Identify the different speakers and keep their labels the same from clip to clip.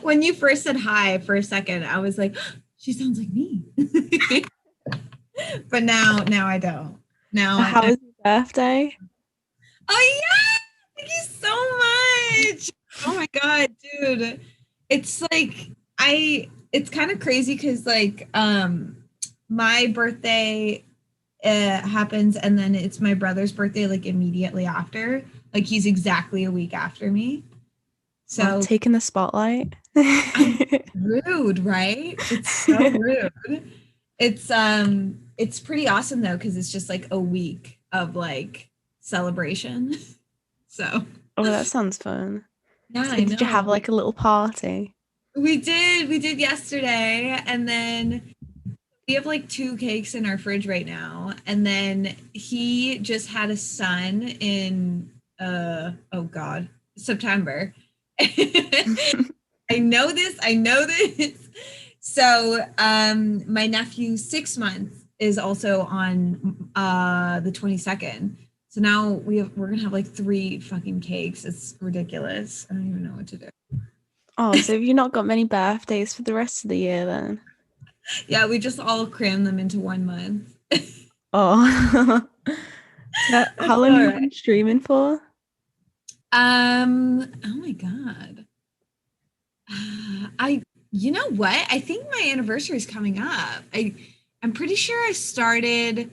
Speaker 1: when you first said hi for a second, I was like, she sounds like me. But now I don't.
Speaker 2: How was your birthday?
Speaker 1: Oh yeah, thank you so much. Oh my god, dude. It's like it's kind of crazy because like my birthday happens and then it's my brother's birthday like immediately after. Like he's exactly a week after me.
Speaker 2: Oh,
Speaker 1: So
Speaker 2: taking the spotlight.
Speaker 1: I'm rude, right? It's so rude. It's pretty awesome though because it's just like a week of like celebration. So
Speaker 2: Oh, that sounds fun.
Speaker 1: yeah,
Speaker 2: So
Speaker 1: I
Speaker 2: did you have
Speaker 1: know.
Speaker 2: like a little party?
Speaker 1: We did yesterday, and then we have like two cakes in our fridge right now. And then he just had a son in oh God, September. I know this. So my nephew's 6 months is also on the 22nd. So now we're gonna have like three fucking cakes. It's ridiculous. I don't even know what to do.
Speaker 2: Oh, so have you not got many birthdays for the rest of the year then?
Speaker 1: Yeah, we just all cram them into 1 month.
Speaker 2: Oh. So how
Speaker 1: That's
Speaker 2: long
Speaker 1: all
Speaker 2: have you
Speaker 1: right.
Speaker 2: been streaming for?
Speaker 1: Oh my God. I, you know what? I think my anniversary is coming up. I'm pretty sure I started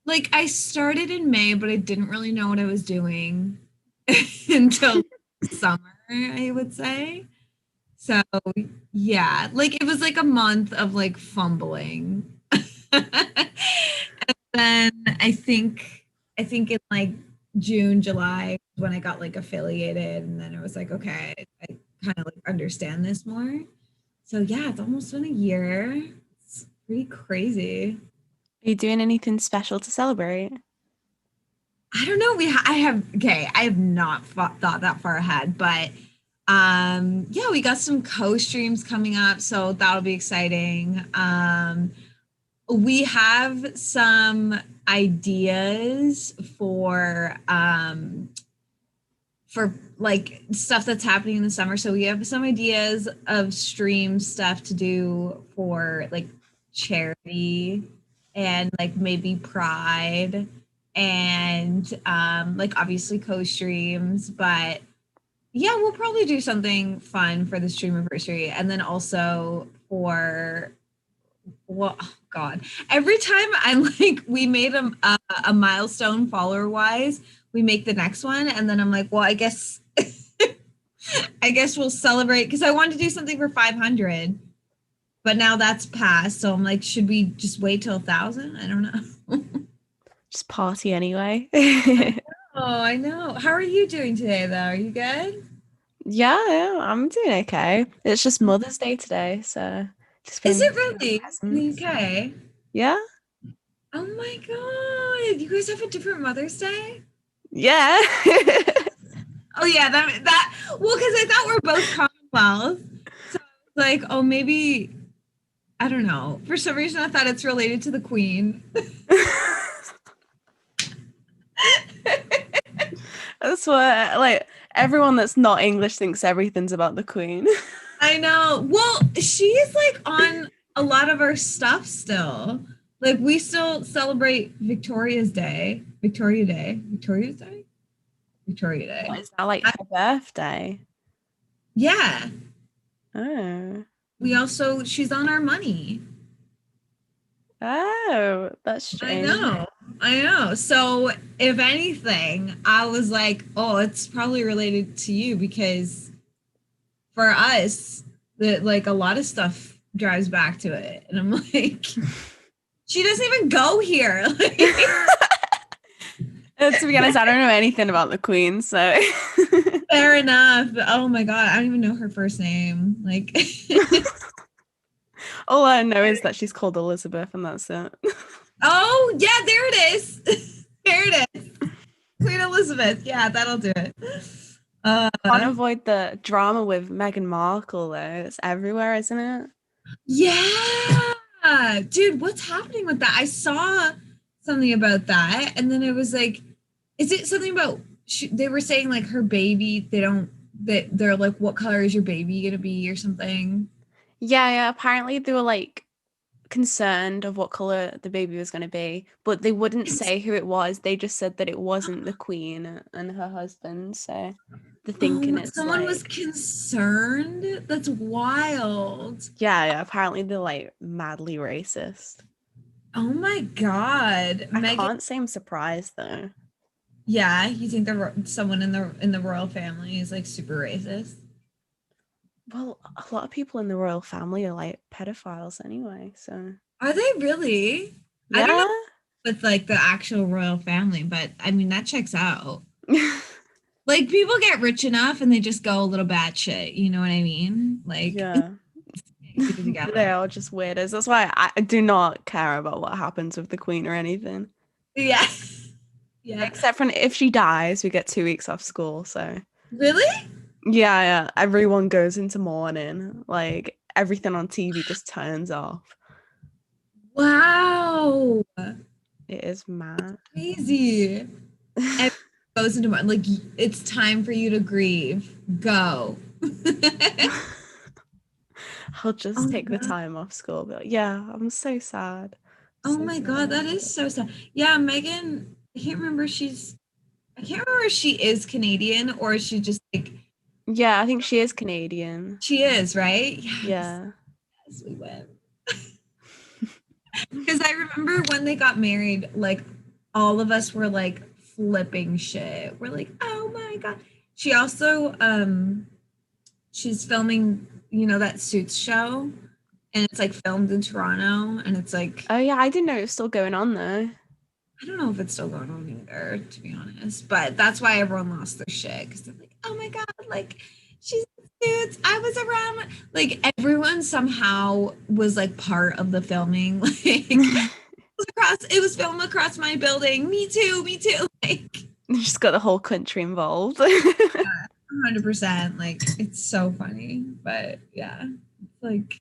Speaker 1: in May, but I didn't really know what I was doing until summer, I would say. So yeah, like it was like a month of like fumbling. Then I think in like June, July when I got like affiliated and then it was like, okay, I kind of like understand this more. So yeah, it's almost been a year. It's pretty crazy.
Speaker 2: Are you doing anything special to celebrate?
Speaker 1: I don't know. I have not thought that far ahead, but yeah, we got some co-streams coming up, so that'll be exciting. We have some ideas for like stuff that's happening in the summer. So we have some ideas of stream stuff to do for like charity and like maybe pride and like obviously co-streams, but yeah, we'll probably do something fun for the stream anniversary and then also for well, oh God, every time I'm like, we made a milestone follower wise, we make the next one, and then I'm like, well, I guess we'll celebrate because I wanted to do something for 500, but now that's passed. So I'm like, should we just wait till 1,000? I don't know.
Speaker 2: Just party anyway.
Speaker 1: Oh, I know. How are you doing today, though? Are you good?
Speaker 2: Yeah, I'm doing okay. It's just Mother's Day today, so just
Speaker 1: Is
Speaker 2: been
Speaker 1: it
Speaker 2: giving out
Speaker 1: really in the
Speaker 2: presents.
Speaker 1: UK?
Speaker 2: Yeah,
Speaker 1: Oh my God. You guys have a different Mother's Day?
Speaker 2: yeah.
Speaker 1: Oh yeah, that well, because I thought we're both Commonwealth. So I was like, oh maybe I don't know. For some reason I thought it's related to the Queen.
Speaker 2: That's what like everyone that's not English thinks everything's about the Queen.
Speaker 1: I know. Well, she's like on a lot of our stuff still. Like we still celebrate Victoria's Day. Victoria Day. Victoria's Day? Victoria Day.
Speaker 2: What is that like
Speaker 1: I,
Speaker 2: her birthday?
Speaker 1: yeah.
Speaker 2: Oh.
Speaker 1: We also she's on our money.
Speaker 2: Oh, that's
Speaker 1: I
Speaker 2: strange.
Speaker 1: know. I know. So, if anything, I was like, oh, it's probably related to you because for us, that like a lot of stuff drives back to it. And I'm like, she doesn't even go here.
Speaker 2: To be honest, I don't know anything about the Queen, so
Speaker 1: Fair enough. But oh my God, I don't even know her first name. Like,
Speaker 2: all I know is that she's called Elizabeth, and that's it.
Speaker 1: oh, yeah, there it is. There it is. Queen Elizabeth. Yeah, that'll do it. Uh,
Speaker 2: Can't avoid the drama with Meghan Markle, though. It's everywhere, isn't it?
Speaker 1: Yeah, dude, what's happening with that? I saw something about that, and then it was like, is it something about they were saying like her baby? they're like, what color is your baby gonna be or something?
Speaker 2: Yeah, apparently they were like concerned of what color the baby was going to be, but they wouldn't
Speaker 1: It's,
Speaker 2: say who it was. They just said that it wasn't the queen and her husband. So they're thinking
Speaker 1: oh,
Speaker 2: it's
Speaker 1: someone was
Speaker 2: like,
Speaker 1: concerned. That's wild.
Speaker 2: yeah, apparently they're like madly racist.
Speaker 1: Oh my God,
Speaker 2: I
Speaker 1: Megan.
Speaker 2: can't say I'm surprised though.
Speaker 1: Yeah, you think someone in the royal family is like super racist?
Speaker 2: Well, a lot of people in the royal family are like pedophiles anyway. So
Speaker 1: Are they really? I don't know
Speaker 2: yeah.
Speaker 1: with like the actual royal family, but I mean that checks out. Like people get rich enough and they just go a little batshit. You know what I mean? Like
Speaker 2: Yeah.
Speaker 1: keep it
Speaker 2: They
Speaker 1: together.
Speaker 2: are just weirdos. That's why I do not care about what happens with the queen or anything.
Speaker 1: Yeah, yeah.
Speaker 2: Except for if she dies, we get 2 weeks off school. So
Speaker 1: Really?
Speaker 2: yeah, everyone goes into mourning. Like everything on TV just turns off.
Speaker 1: Wow,
Speaker 2: It is mad.
Speaker 1: crazy. Everyone goes into like it's time for you to grieve. Go.
Speaker 2: I'll
Speaker 1: Oh
Speaker 2: just
Speaker 1: my
Speaker 2: take the
Speaker 1: God.
Speaker 2: time off school. But yeah, I'm so sad.
Speaker 1: Oh
Speaker 2: So
Speaker 1: my God,
Speaker 2: sad.
Speaker 1: that is so sad. Yeah, Megan, I can't remember if she is Canadian or is she just like
Speaker 2: Yeah, I think she is Canadian.
Speaker 1: she is, right? Yes.
Speaker 2: Yeah.
Speaker 1: Yes, we win. Because I remember when they got married, like all of us were like flipping shit. We're like, oh my God. She also she's filming, you know, that Suits show and it's like filmed in Toronto and it's like
Speaker 2: Oh yeah, I didn't know it was still going on though.
Speaker 1: I don't know if it's still going on either, to be honest. But that's why everyone lost their shit because they're like, oh my God, like she's in Suits. I was around. Like everyone somehow was like part of the filming. It was filmed across my building. Me too, me too. Like
Speaker 2: Just got the whole country involved.
Speaker 1: 100%. Like it's so funny. But yeah. Like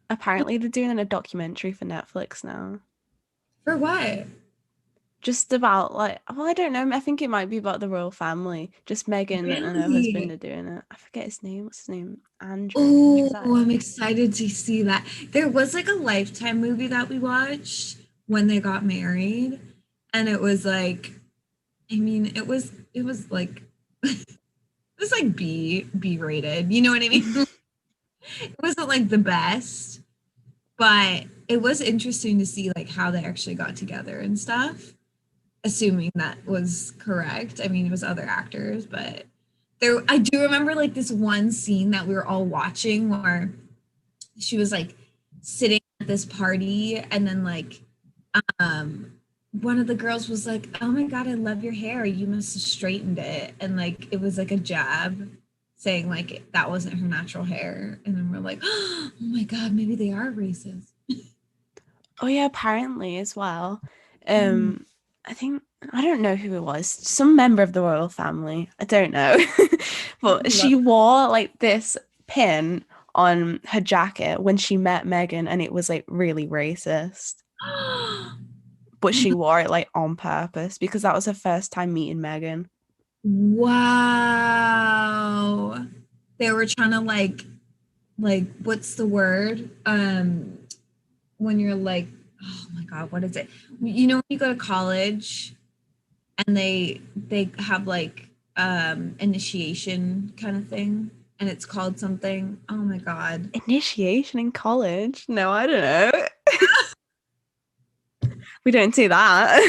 Speaker 2: Apparently they're doing a documentary for Netflix now.
Speaker 1: for what?
Speaker 2: Just about like, well, I don't know. I think it might be about the royal family. Just Meghan and her husband
Speaker 1: Really?
Speaker 2: are doing it. I forget his name. What's his name? Andrew.
Speaker 1: Oh,
Speaker 2: Is that it?
Speaker 1: I'm excited to see that. There was like a Lifetime movie that we watched when they got married, and it was like, I mean, it was like it was like B rated. You know what I mean? It wasn't like the best, but it was interesting to see like how they actually got together and stuff. Assuming that was correct. I mean, it was other actors, but there I do remember like this one scene that we were all watching where she was like sitting at this party and then like um one of the girls was like, oh my God, I love your hair, you must have straightened it, and like it was like a jab saying like that wasn't her natural hair, and then we're like, oh my God, maybe they are racist.
Speaker 2: Oh yeah, apparently as well.
Speaker 1: Mm,
Speaker 2: I think I don't know who it was. Some member of the royal family. I don't know. But
Speaker 1: love-
Speaker 2: she wore like this pin on her jacket when she met Meghan and it was like really racist. But she wore it like on purpose because that was her first time meeting Meghan.
Speaker 1: wow, they were trying to like what's the word when you're like, oh my God, what is it? You know, when you go to college and they have like initiation kind of thing and it's called something. Oh my God.
Speaker 2: Initiation in college? No, I don't know. We don't do that.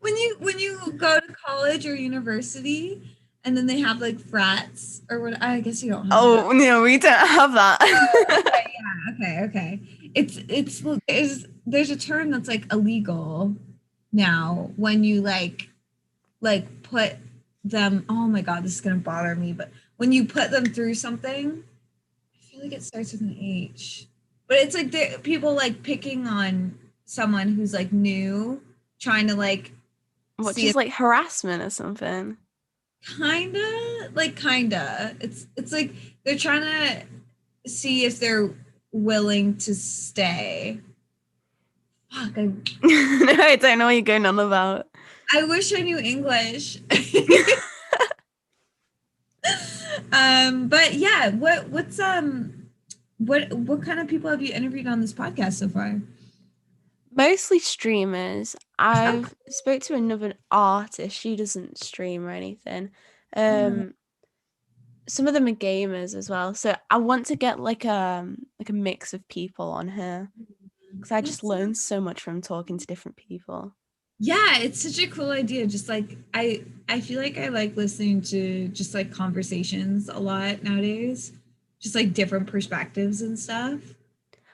Speaker 1: When you go to college or university and then they have like frats or what, I guess you don't have that.
Speaker 2: Oh, no, we don't have
Speaker 1: Oh,
Speaker 2: that.
Speaker 1: okay, yeah, okay. It's there's a term that's like illegal now when you like put them, oh my God, this is gonna bother me, but when you put them through something, I feel like it starts with an H. But it's like people like picking on someone who's like new, trying to like
Speaker 2: What,
Speaker 1: see
Speaker 2: just
Speaker 1: if
Speaker 2: like harassment or something?
Speaker 1: kinda. It's like they're trying to see if they're willing to stay. Fuck,
Speaker 2: No, I don't know what you're going on about.
Speaker 1: I wish I knew English. But yeah, what kind of people have you interviewed on this podcast so far?
Speaker 2: Mostly streamers.
Speaker 1: Okay.
Speaker 2: I've spoke to another artist. She doesn't stream or anything.
Speaker 1: Uh,
Speaker 2: Um, some of them are gamers as well. So I want to get like a mix of people on here because I just
Speaker 1: that's
Speaker 2: learn so much from talking to different people.
Speaker 1: Yeah, it's such a cool idea. Just like I feel like I like listening to just like conversations a lot nowadays. Just like different perspectives and stuff.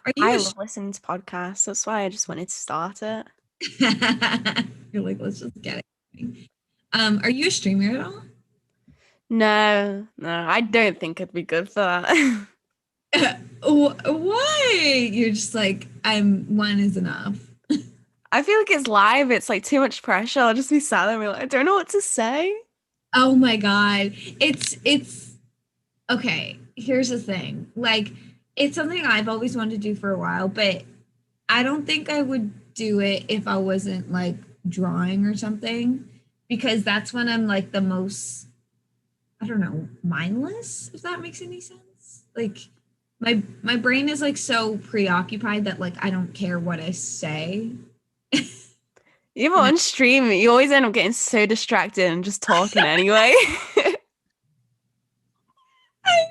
Speaker 1: Are you
Speaker 2: I
Speaker 1: a
Speaker 2: love listening to podcasts. That's why I just wanted to start it.
Speaker 1: You're like, let's just get it. Are you a streamer at all?
Speaker 2: No, no, I don't think I'd be good for that.
Speaker 1: Why? You're just like, one is enough.
Speaker 2: I feel like it's live. It's like too much pressure. I'll just be silent and be like, I don't know what to say.
Speaker 1: Oh my God. It's okay. Here's the thing. Like, it's something I've always wanted to do for a while, but I don't think I would do it if I wasn't like drawing or something, because that's when I'm like the most, I don't know, mindless, if that makes any sense. Like my brain is like so preoccupied that like I don't care what I say.
Speaker 2: Even
Speaker 1: You know?
Speaker 2: on stream, you always end up getting so distracted and just talking anyway.
Speaker 1: I,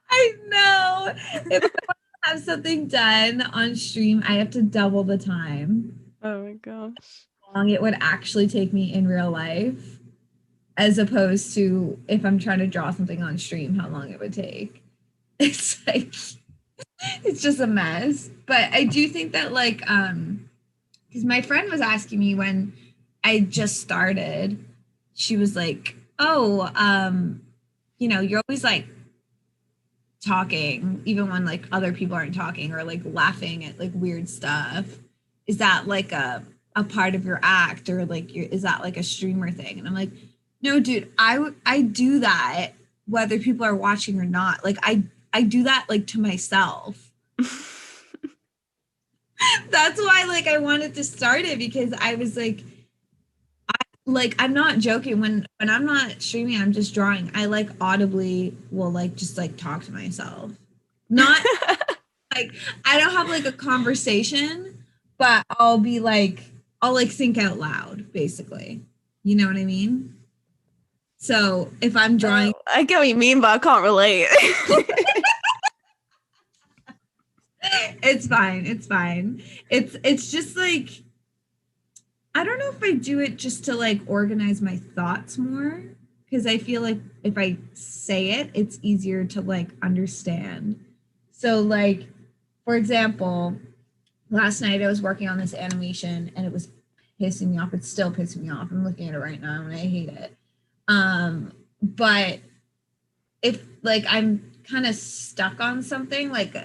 Speaker 1: I know. If I want to have something done on stream, I have to double the time
Speaker 2: Oh my gosh.
Speaker 1: how long it would actually take me in real life, as opposed to if I'm trying to draw something on stream, how long it would take. It's like it's just a mess. But I do think that like because my friend was asking me when I just started, she was like, "Oh, you're always like talking, even when like other people aren't talking, or like laughing at like weird stuff. Is that like a part of your act, or like is that like a streamer thing?" And I'm like, "No, dude, I do that whether people are watching or not. Like I do that like to myself." That's why like I wanted to start it, because I was like I'm not joking, when I'm not streaming, I'm just drawing. I like audibly will like just like talk to myself. Not like I don't have like a conversation, but I'll like think out loud basically. You know what I mean? So if I'm drawing,
Speaker 2: I get what you mean, but I can't relate.
Speaker 1: it's fine. It's fine. It's just like I don't know if I do it just to like organize my thoughts more, because I feel like if I say it, it's easier to like understand. So like for example, last night I was working on this animation and it was pissing me off. It's still pissing me off. I'm looking at it right now and I hate it. But if like I'm kind of stuck on something, like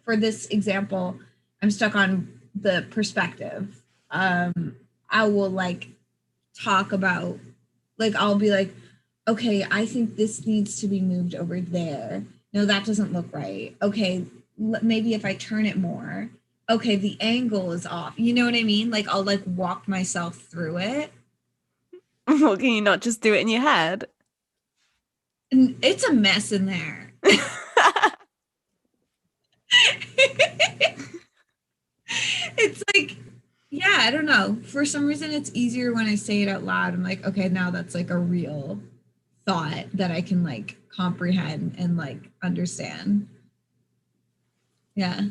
Speaker 1: for this example, I'm stuck on the perspective. I will like talk about, like I'll be like, okay, I think this needs to be moved over there. No, that doesn't look right. Okay, maybe if I turn it more. Okay, the angle is off. You know what I mean? Like I'll like walk myself through it.
Speaker 2: Well, can you not just do it in your head?
Speaker 1: And it's a mess in there. It's like, yeah, I don't know. For some reason, it's easier when I say it out loud. I'm like, okay, now that's like a real thought that I can like comprehend and like understand. Yeah.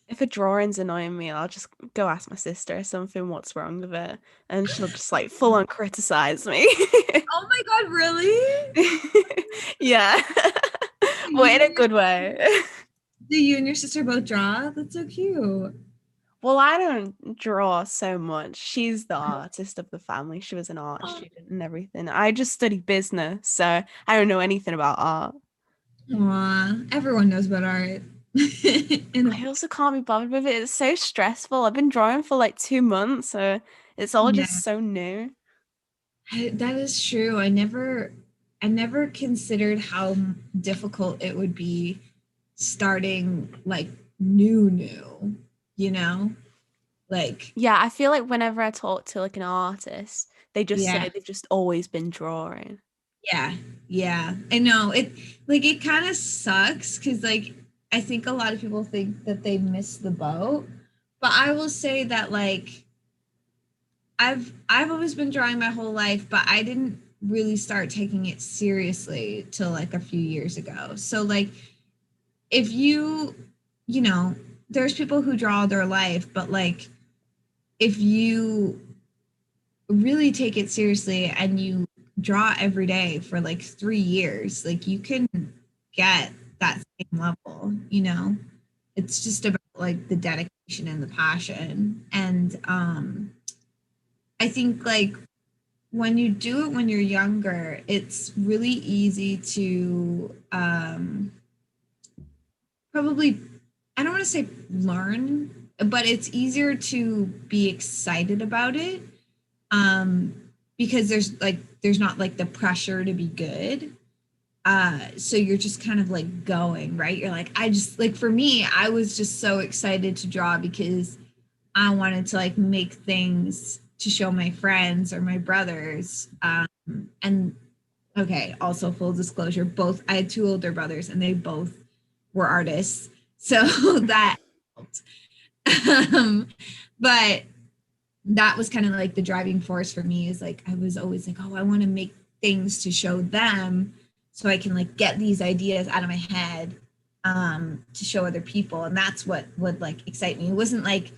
Speaker 2: If a drawing's annoying me, I'll just go ask my sister or something what's wrong with it, and she'll just like full on criticize me.
Speaker 1: Oh my God, really?
Speaker 2: Yeah,
Speaker 1: Do
Speaker 2: but in
Speaker 1: you,
Speaker 2: a good way.
Speaker 1: do you and your sister both draw? That's so cute.
Speaker 2: Well, I don't draw so much. She's the artist of the family. She was an art
Speaker 1: Oh,
Speaker 2: student and everything. I just study business, so I don't know anything about art.
Speaker 1: aw, everyone knows about art.
Speaker 2: I also can't be bothered with it. It's so stressful. I've been drawing for like 2 months, so it's all
Speaker 1: Yeah,
Speaker 2: just so new.
Speaker 1: that is true. I never considered how difficult it would be starting like new, you know? Like,
Speaker 2: Yeah, I feel like whenever I talk to like an artist, they just
Speaker 1: yeah.
Speaker 2: say they've just always been drawing.
Speaker 1: Yeah, yeah. I know it. Like it kind of sucks because like I think a lot of people think that they missed the boat, but I will say that like I've always been drawing my whole life, but I didn't really start taking it seriously till like a few years ago. So like if you know, there's people who draw their life, but like if you really take it seriously and you draw every day for like 3 years, like you can get that same level, you know? It's just about like the dedication and the passion. And I think like when you do it when you're younger, it's really easy to probably, I don't want to say learn, but it's easier to be excited about it um because there's not like the pressure to be good, so you're just kind of like going, right? You're like, I just like, for me, I was just so excited to draw because I wanted to like make things to show my friends or my brothers, and okay, also full disclosure, both I had two older brothers and they both were artists, so that helped. But that was kind of like the driving force for me, is like I was always like, oh, I want to make things to show them so I can like get these ideas out of my head, to show other people. And that's what would like excite me. It wasn't like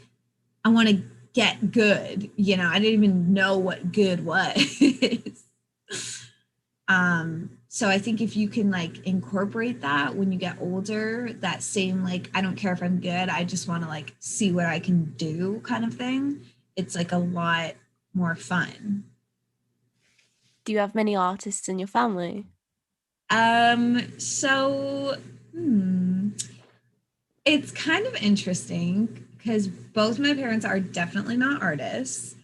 Speaker 1: I want to get good, you know, I didn't even know what good was. So I think if you can like incorporate that when you get older, that same like, I don't care if I'm good, I just want to like see what I can do kind of thing, it's like a lot more fun.
Speaker 2: Do you have many artists in your family?
Speaker 1: So it's kind of interesting because both my parents are definitely not artists.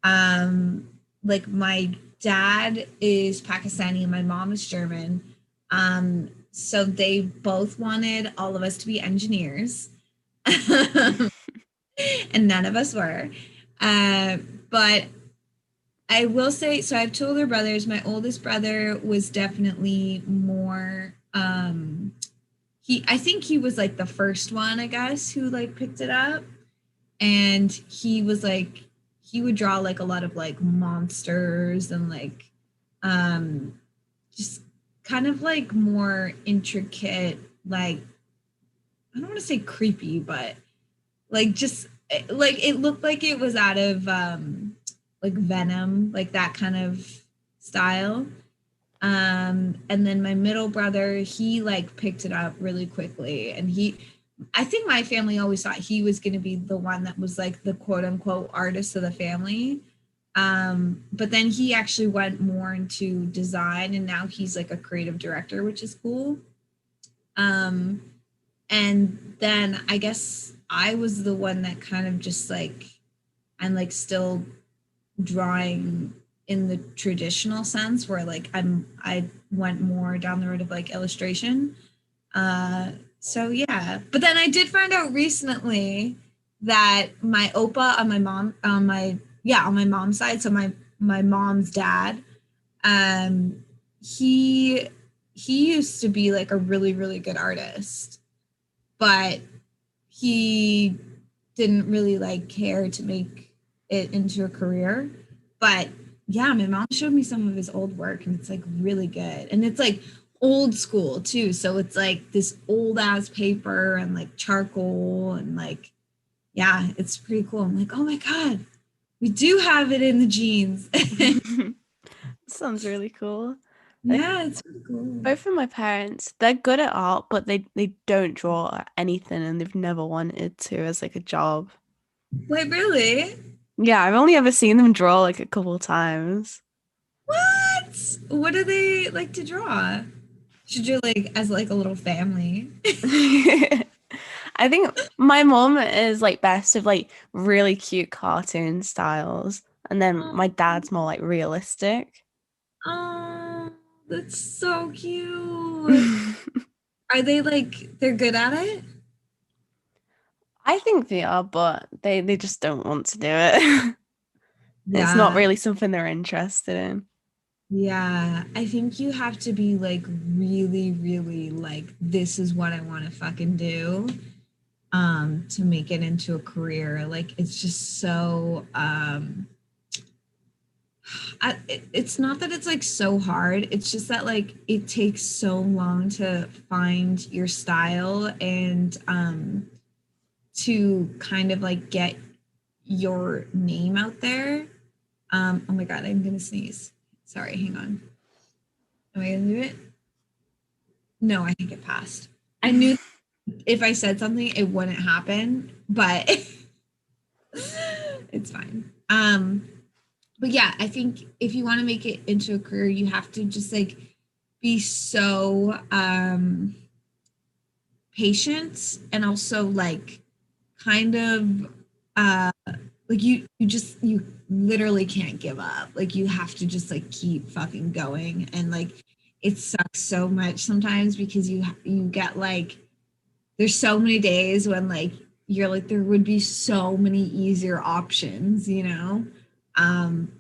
Speaker 1: Like my dad is Pakistani and my mom is German. So they both wanted all of us to be engineers, and none of us were. Uh, but I will say, so I have two older brothers. My oldest brother was definitely more I think he was like the first one, I guess, who like picked it up. And he was like, he would draw like a lot of like monsters and like um just kind of like more intricate, like I don't want to say creepy, but like just like it looked like it was out of like Venom, like that kind of style. And then my middle brother, he like picked it up really quickly, and I think my family always thought he was going to be the one that was like the quote unquote artist of the family. But then he actually went more into design, and now he's like a creative director, which is cool. um and then I guess I was the one that kind of just like, I'm like still drawing in the traditional sense, where like I went more down the road of like illustration. So yeah, but then I did find out recently that my opa on my mom on my yeah on my mom's side, so my mom's dad, um he he used to be like a really really good artist, but he didn't really like care to make it into a career. But yeah, my mom showed me some of his old work and it's like really good. And it's like old school too. So it's like this old ass paper and like charcoal and like, yeah, it's pretty cool. I'm like, oh my God, we do have it in the genes.
Speaker 2: Sounds really cool. Like,
Speaker 1: Yeah, it's pretty cool.
Speaker 2: both of my parents, they're good at art, but they don't draw anything and they've never wanted to as like a job.
Speaker 1: Wait, really?
Speaker 2: Yeah, I've only ever seen them draw like a couple times.
Speaker 1: What? What do they like to draw? Should you like as like a little family?
Speaker 2: I think my mom is like best of like really cute cartoon styles, and then
Speaker 1: Oh,
Speaker 2: my dad's more like realistic.
Speaker 1: oh, that's so cute. Are they like they're good at it?
Speaker 2: I think they are, but they just don't want to do it. It's not
Speaker 1: Yeah.
Speaker 2: really something they're interested in.
Speaker 1: Yeah, I think you have to be like really, really like, this is what I want to fucking do, to make it into a career. Like it's just so it's not that it's like so hard. It's just that like it takes so long to find your style and to kind of like get your name out there. Oh my god, I'm gonna sneeze. Sorry, hang on. Am I gonna do it? No, I think it passed. I knew if I said something, it wouldn't happen, but it's fine. But yeah, I think if you want to make it into a career, you have to just like be so patient and also like kind of like you literally can't give up. Like you have to just like keep fucking going, and like it sucks so much sometimes because you get like, there's so many days when like you're like, there would be so many easier options, you know.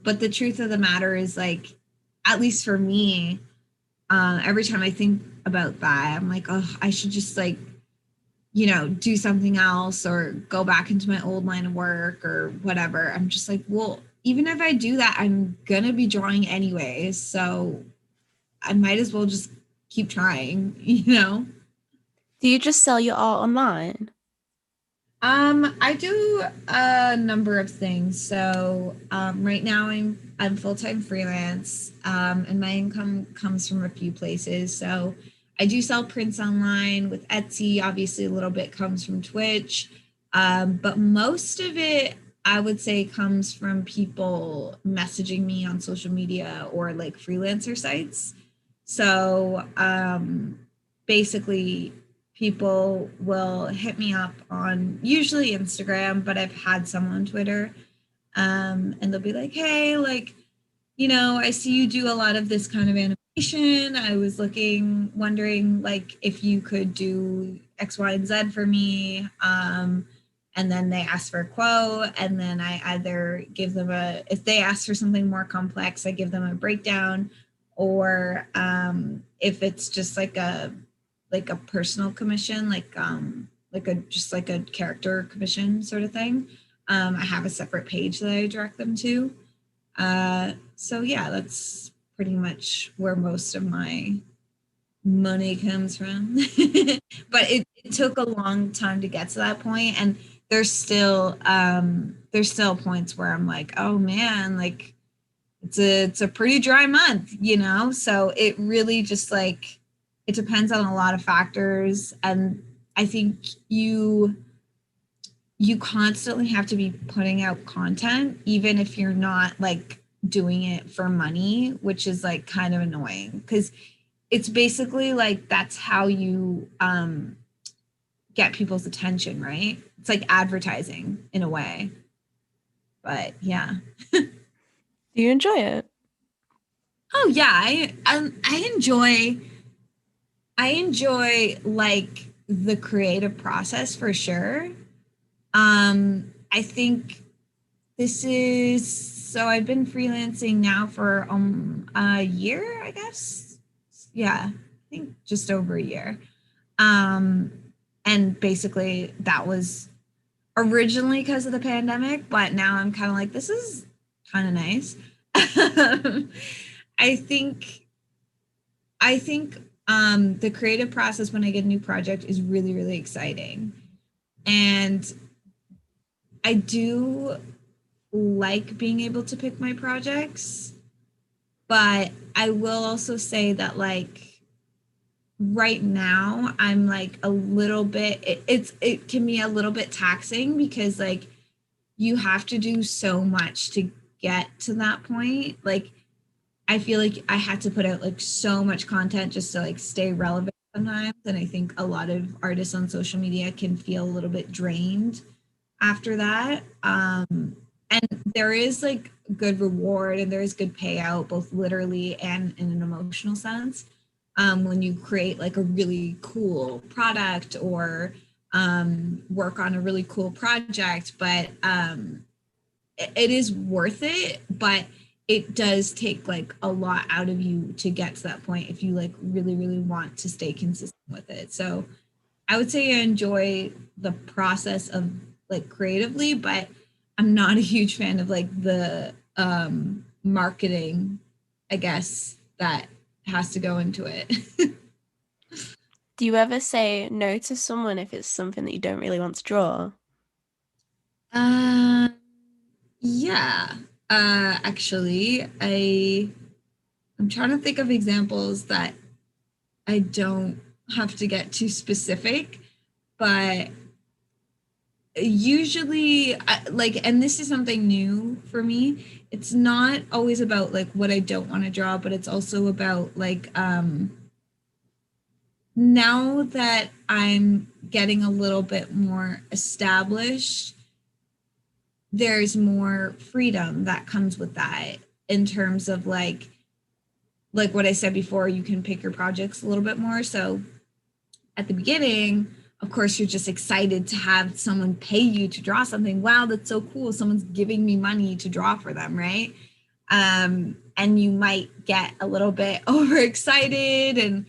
Speaker 1: But the truth of the matter is like, at least for me, every time I think about that, I'm like, oh, I should just like, you know, do something else or go back into my old line of work or whatever. I'm just like, well, even if I do that, I'm gonna be drawing anyways, so I might as well just keep trying, you know.
Speaker 2: Do you just sell your art online?
Speaker 1: I do a number of things. So right now I'm full-time freelance, and my income comes from a few places. So I do sell prints online with Etsy. Obviously, a little bit comes from Twitch, but most of it I would say comes from people messaging me on social media or like freelancer sites. So basically people will hit me up on usually Instagram, but I've had some on Twitter. And they'll be like, hey, like, you know, I see you do a lot of this kind of animation. I was wondering like if you could do X, Y, and Z for me. And then they ask for a quote, and then I either give them if they ask for something more complex, I give them a breakdown, or if it's just like a personal commission, like a just like a character commission sort of thing. I have a separate page that I direct them to. So yeah, that's pretty much where most of my money comes from. But it took a long time to get to that point, and there's still points where I'm like, oh man, like it's a pretty dry month, you know? So it really just like, it depends on a lot of factors. And I think you constantly have to be putting out content, even if you're not like doing it for money, which is like kind of annoying because it's basically like that's how you get people's attention, right? It's like advertising in a way. But yeah.
Speaker 2: Do you enjoy it?
Speaker 1: Oh yeah, I enjoy like the creative process for sure. I think this is so I've been freelancing now for a year, I guess. Yeah, I think just over a year. Um, and basically that was originally because of the pandemic, but now I'm kind of like, this is kind of nice. I think I think the creative process when I get a new project is really, really exciting. And I do like being able to pick my projects, but I will also say that like right now I'm like a little bit it can be a little bit taxing because like you have to do so much to get to that point. Like I feel like I had to put out like so much content just to like stay relevant sometimes. And I think a lot of artists on social media can feel a little bit drained after that. And there is like good reward and there is good payout, both literally and in an emotional sense. When you create like a really cool product or work on a really cool project, but it is worth it. But it does take like a lot out of you to get to that point if you like really, really want to stay consistent with it. So I would say I enjoy the process of like creatively, but I'm not a huge fan of like the marketing, I guess, that has to go into it.
Speaker 2: Do you ever say no to someone if it's something that you don't really want to draw?
Speaker 1: uh, yeah. Actually, I'm trying to think of examples that I don't have to get too specific, but usually like, and this is something new for me, it's not always about like what I don't want to draw, but it's also about like now that I'm getting a little bit more established, there's more freedom that comes with that in terms of like what I said before, you can pick your projects a little bit more. So at the beginning, of course, you're just excited to have someone pay you to draw something. Wow, that's so cool. Someone's giving me money to draw for them, right? And you might get a little bit overexcited and,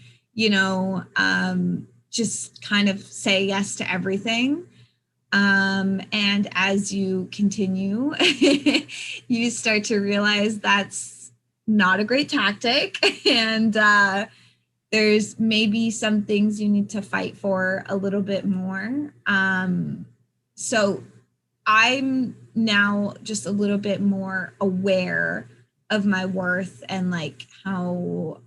Speaker 1: just kind of say yes to everything. And as you continue, you start to realize that's not a great tactic. And there's maybe some things you need to fight for a little bit more. So I'm now just a little bit more aware of my worth and like how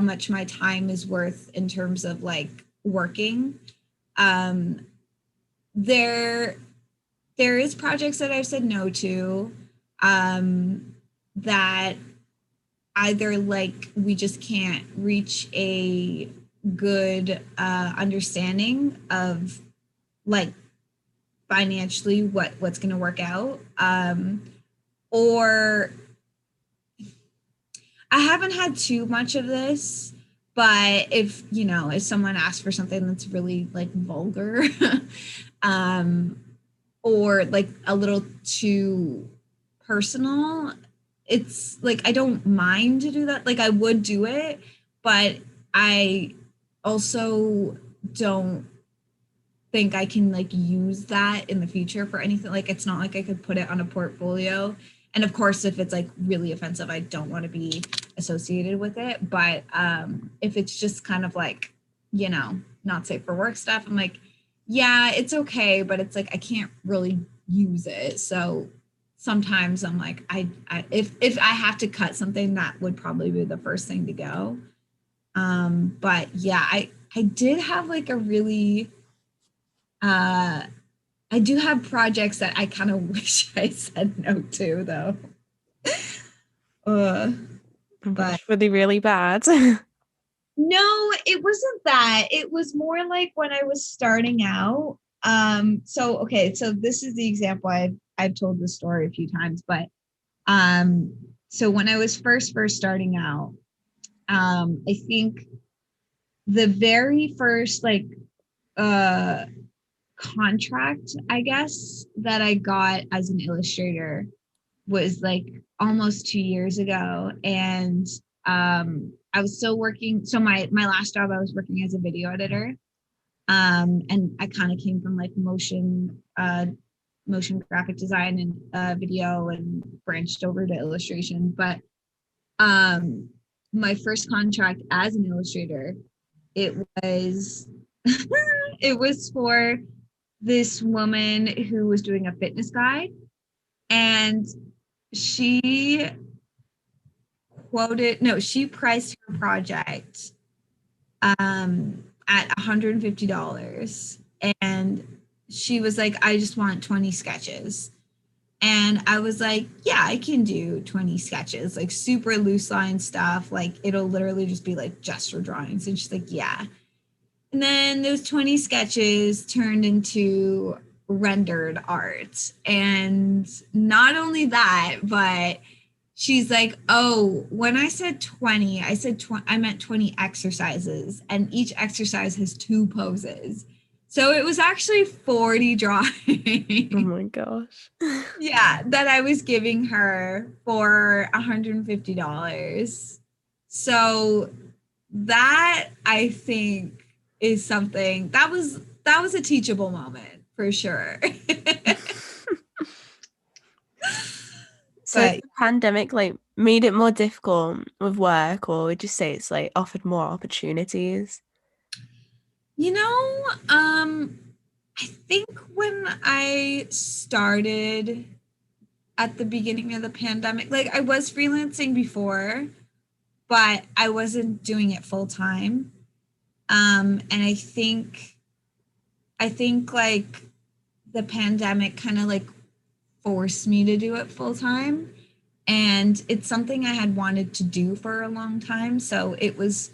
Speaker 1: much my time is worth in terms of like working. Um, there there is projects that I've said no to, that either like we just can't reach a good understanding of like financially what's going to work out, or I haven't had too much of this, but if someone asks for something that's really like vulgar, um or like a little too personal, it's like I don't mind to do that. Like I would do it, but I also don't think I can like use that in the future for anything. Like it's not like I could put it on a portfolio. And of course, if it's like really offensive, I don't want to be associated with it. But if it's just kind of like, not safe for work stuff, I'm like, yeah, it's okay, but it's like I can't really use it. So sometimes I'm like, if I have to cut something, that would probably be the first thing to go. But yeah, I did have like a really uh I do have projects that I kind of wish I said no to though. Uh, but
Speaker 2: Which were they really bad?
Speaker 1: no, it wasn't that. It was more like when I was starting out. So okay, so this is the example. I've told this story a few times, but so when I was first starting out, I think the very first like uh contract, I guess, that I got as an illustrator was like almost 2 years ago. And I was still working. So my last job, I was working as a video editor. And I kind of came from like motion graphic design and video and branched over to illustration. But um my first contract as an illustrator, it was it was for this woman who was doing a fitness guide, and she she priced her project at $150, and she was like, I just want 20 sketches. And I was like, yeah, I can do 20 sketches, like super loose line stuff, like it'll literally just be like gesture drawings. And she's like, yeah. And then those 20 sketches turned into rendered art. And not only that, but she's like, oh, when I said 20, I meant 20 exercises, and each exercise has two poses. So it was actually 40
Speaker 2: Oh
Speaker 1: drawings.
Speaker 2: my gosh.
Speaker 1: Yeah, that I was giving her for $150. So that I think is something that was a teachable moment for sure.
Speaker 2: So has
Speaker 1: But
Speaker 2: the pandemic like made it more difficult with work, or would you say it's like offered more opportunities?
Speaker 1: you know, I think when I started at the beginning of the pandemic, like I was freelancing before, but I wasn't doing it full time. And I think like the pandemic kind of like forced me to do it full time. And it's something I had wanted to do for a long time. So it was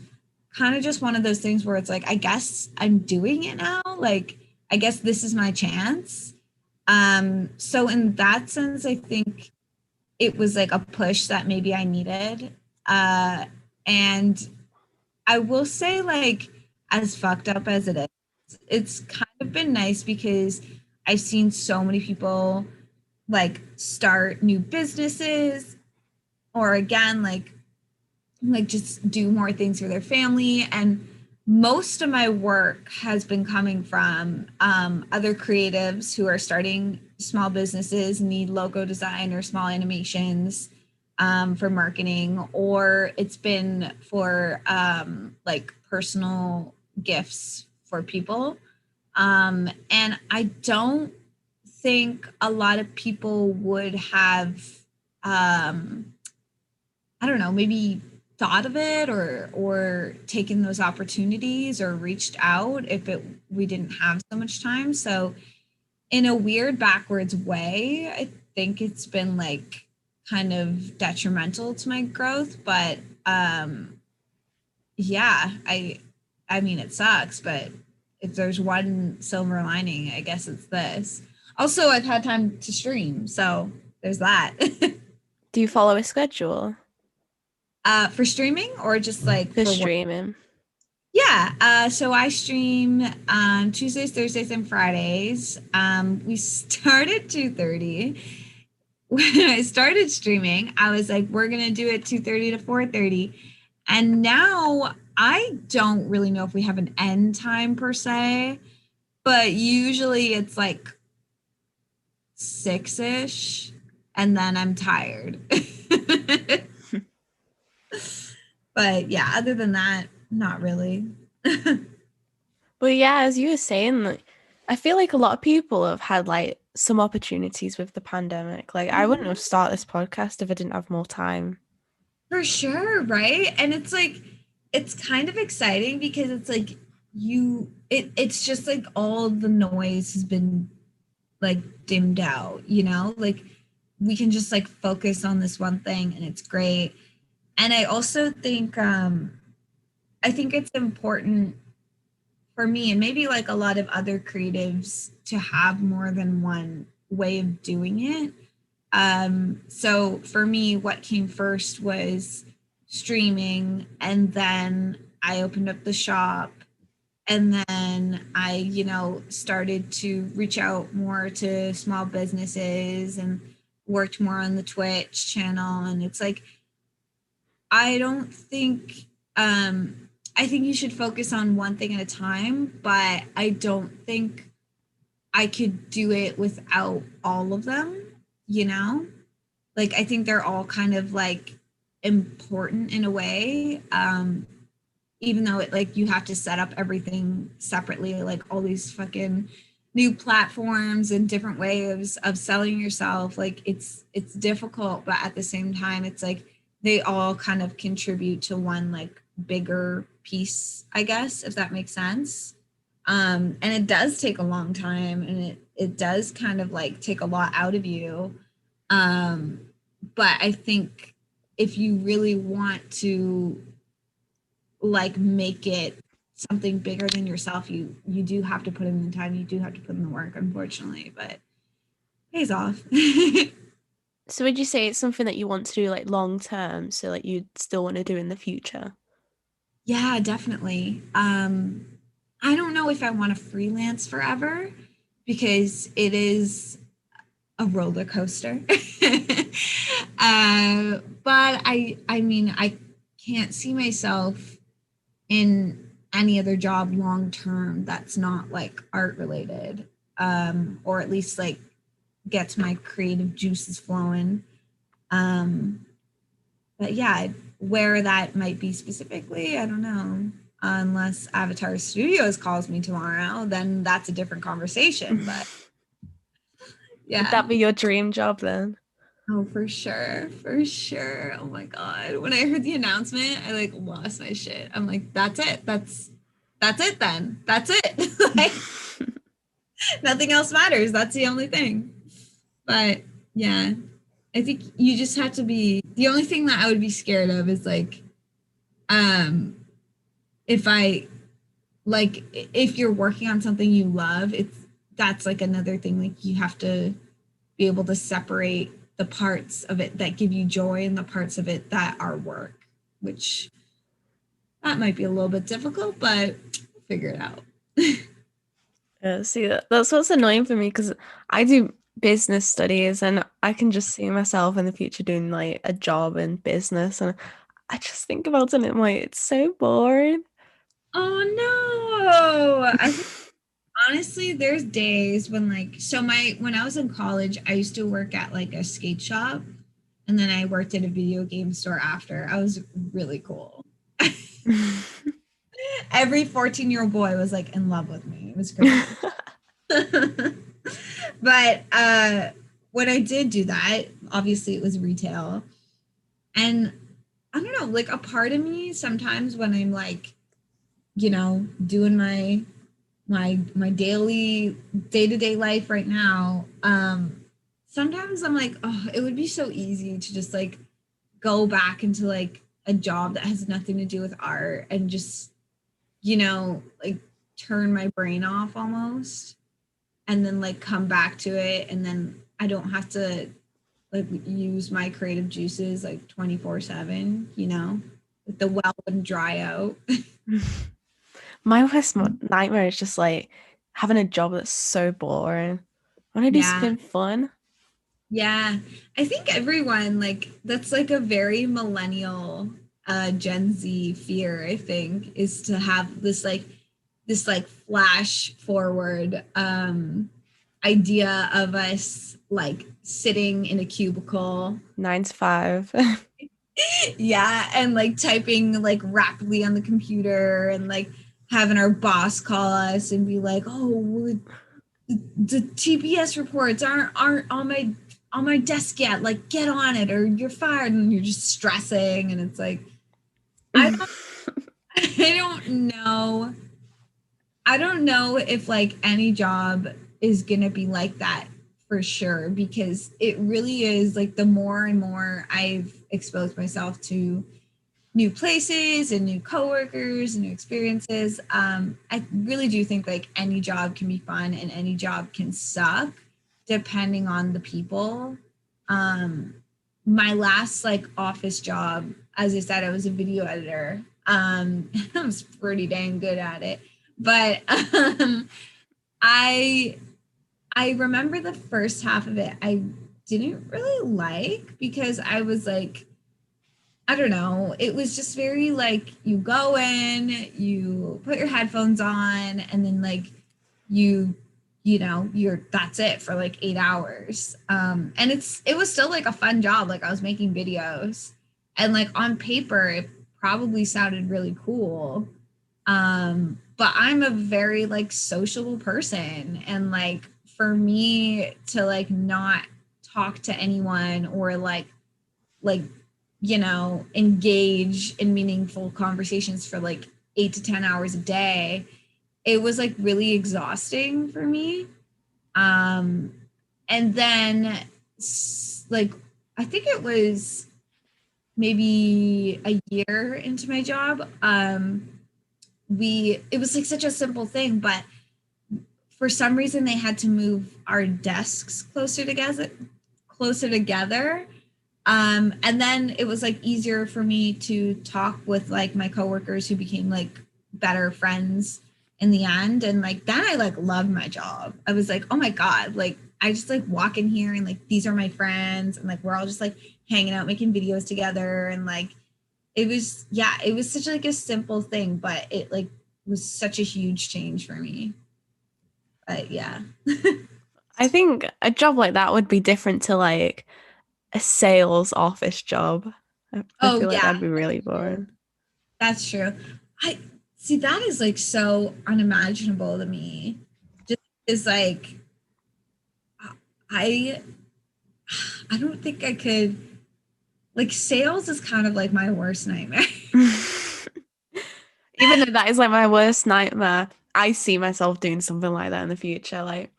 Speaker 1: kind of just one of those things where it's like, I guess I'm doing it now. Like, I guess this is my chance. So in that sense, I think it was like a push that maybe I needed. And I will say, like, as fucked up as it is, it's kind of been nice because I've seen so many people like start new businesses or again like just do more things for their family. And most of my work has been coming from other creatives who are starting small businesses, need logo design or small animations for marketing, or it's been for like personal gifts for people. And I don't think a lot of people would have um, I don't know, maybe thought of it or taken those opportunities or reached out if it we didn't have so much time. So in a weird backwards way, I think it's been like kind of detrimental to my growth, but yeah, I mean it sucks, but if there's one silver lining, I guess it's this. Also, I've had time to stream, so there's that.
Speaker 2: Do you follow a schedule
Speaker 1: For streaming or just like
Speaker 2: for
Speaker 1: for work?
Speaker 2: streaming?
Speaker 1: Yeah, so I stream Tuesdays, Thursdays, and Fridays. We started 2:30. When I started streaming, I was like, we're gonna do it 2:30 to 4:30. And now I don't really know if we have an end time per se, but usually it's like 6-ish, and then I'm tired. But yeah, other than that, not really.
Speaker 2: But yeah, as you were saying, like, I feel like a lot of people have had like some opportunities with the pandemic. Like I wouldn't have started this podcast if I didn't have more time.
Speaker 1: For sure, right? And it's like it's kind of exciting because it's like it's just like all the noise has been like dimmed out, you know? Like we can just like focus on this one thing and it's great. And I also think I think it's important for me and maybe like a lot of other creatives to have more than one way of doing it. So for me, what came first was streaming, and then I opened up the shop, and then I, started to reach out more to small businesses and worked more on the Twitch channel. And it's like, I don't think, I think you should focus on one thing at a time, but I don't think I could do it without all of them, you know? Like I think they're all kind of like important in a way, even though it like you have to set up everything separately, like all these fucking new platforms and different ways of selling yourself. Like it's difficult, but at the same time it's like they all kind of contribute to one like bigger piece, I guess, if that makes sense. And it does take a long time, and it does kind of like take a lot out of you. um but I think if you really want to like make it something bigger than yourself, you do have to put in the time, you do have to put in the work, unfortunately, but it pays off.
Speaker 2: So would you say it's something that you want to do like long term? So like you'd still want to do in the future?
Speaker 1: Yeah, definitely. I don't know if I want to freelance forever because it is a roller coaster. But I mean, I can't see myself in any other job long term that's not like art related, or at least like gets my creative juices flowing. Um, but yeah, where that might be specifically, I don't know. Unless Avatar Studios calls me tomorrow, then that's a different conversation. But
Speaker 2: Would
Speaker 1: yeah.
Speaker 2: that be your dream job then?
Speaker 1: Oh, for sure. For sure. Oh my God. When I heard the announcement, I like lost my shit. I'm like, that's it. That's it then. That's it. Like nothing else matters. That's the only thing. But yeah, I think you just have to be the only thing that I would be scared of is like um if I like if you're working on something you love, it's that's like another thing. Like you have to be able to separate the parts of it that give you joy and the parts of it that are work, which that might be a little bit difficult, but we'll figure it out.
Speaker 2: Yeah, see, that's what's annoying for me because I do business studies and I can just see myself in the future doing like a job in business. And I just think about it and I'm like, it's so boring.
Speaker 1: Oh no. I think honestly there's days when like so my when I was in college, I used to work at like a skate shop and then I worked at a video game store after. I was really cool. Every 14-year-old boy was like in love with me. It was crazy. But when I did do that, obviously it was retail. And I don't know, like a part of me sometimes when I'm like, doing my daily day-to-day life right now, sometimes I'm like, oh, it would be so easy to just like go back into like a job that has nothing to do with art and just, like turn my brain off almost and then like come back to it and then I don't have to like use my creative juices like 24/7, like the well wouldn't dry out.
Speaker 2: My worst nightmare is just like having a job that's so boring. I want to do
Speaker 1: Yeah.
Speaker 2: something fun.
Speaker 1: Yeah. I think everyone like that's like a very millennial Gen Z fear, I think, is to have this like flash forward idea of us like sitting in a cubicle.
Speaker 2: 9 to 5.
Speaker 1: Yeah, and like typing like rapidly on the computer and like having our boss call us and be like, "Oh, well, the TPS reports aren't on my desk yet. Like, get on it, or you're fired." And you're just stressing, and it's like, I don't, I don't know. I don't know if like any job is gonna be like that for sure because it really is like the more and more I've exposed myself to new places and new coworkers and new experiences. I really do think like any job can be fun and any job can suck depending on the people. Um, my last like office job, as I said, I was a video editor. I was pretty dang good at it, but I I remember the first half of it I didn't really like because I was like I don't know. It was just very like you go in, you put your headphones on, and then like you, you're that's it for like 8 hours. And it was still like a fun job. Like I was making videos, and like on paper, it probably sounded really cool. But I'm a very like sociable person, and like for me to like not talk to anyone or like engage in meaningful conversations for like 8 to 10 hours a day, it was like really exhausting for me. um and then like I think it was maybe a year into my job, it was like such a simple thing, but for some reason they had to move our desks closer together. And then it was like easier for me to talk with like my coworkers who became like better friends in the end. And like then I like loved my job. I was like, oh my God, like I just like walk in here and like these are my friends and like we're all just like hanging out making videos together. And like it was, yeah, it was such like a simple thing, but it like was such a huge change for me. But yeah.
Speaker 2: I think a job like that would be different to like a sales office job. I
Speaker 1: Oh
Speaker 2: feel like
Speaker 1: yeah,
Speaker 2: that'd be really
Speaker 1: that's true.
Speaker 2: boring.
Speaker 1: That's true. I see that is like so unimaginable to me. Just is like I I don't think I could, like sales is kind of like my worst nightmare.
Speaker 2: Even though that is like my worst nightmare, I see myself doing something like that in the future, like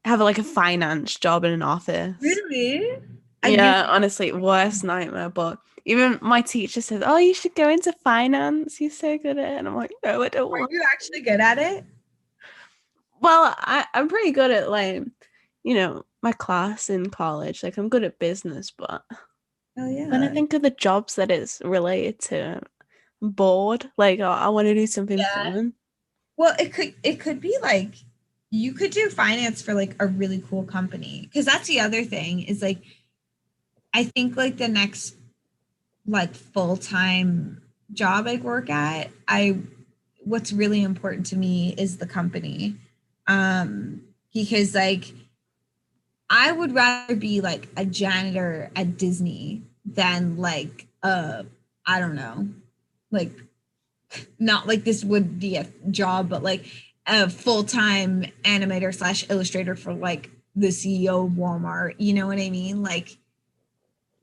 Speaker 2: have like a finance job in an office.
Speaker 1: Really? You
Speaker 2: Yeah, honestly, worst nightmare. But even my teacher says, "Oh, you should go into finance. You're so good at it." And I'm like, "No, I don't
Speaker 1: are
Speaker 2: want."
Speaker 1: you actually good at it?
Speaker 2: Well, I'm pretty good at like, my class in college. Like I'm good at business, but
Speaker 1: Oh
Speaker 2: when I
Speaker 1: yeah.
Speaker 2: think of the jobs that it's related to, I'm bored. Like, oh, I want to do something
Speaker 1: Yeah.
Speaker 2: fun.
Speaker 1: Well, it could be like you could do finance for like a really cool company because that's the other thing is like I think like the next like full-time job I work at, I what's really important to me is the company. Because like I would rather be like a janitor at Disney than like I don't know, like not like this would be a job, but like a full-time animator slash illustrator for like the CEO of Walmart. You know what I mean? Like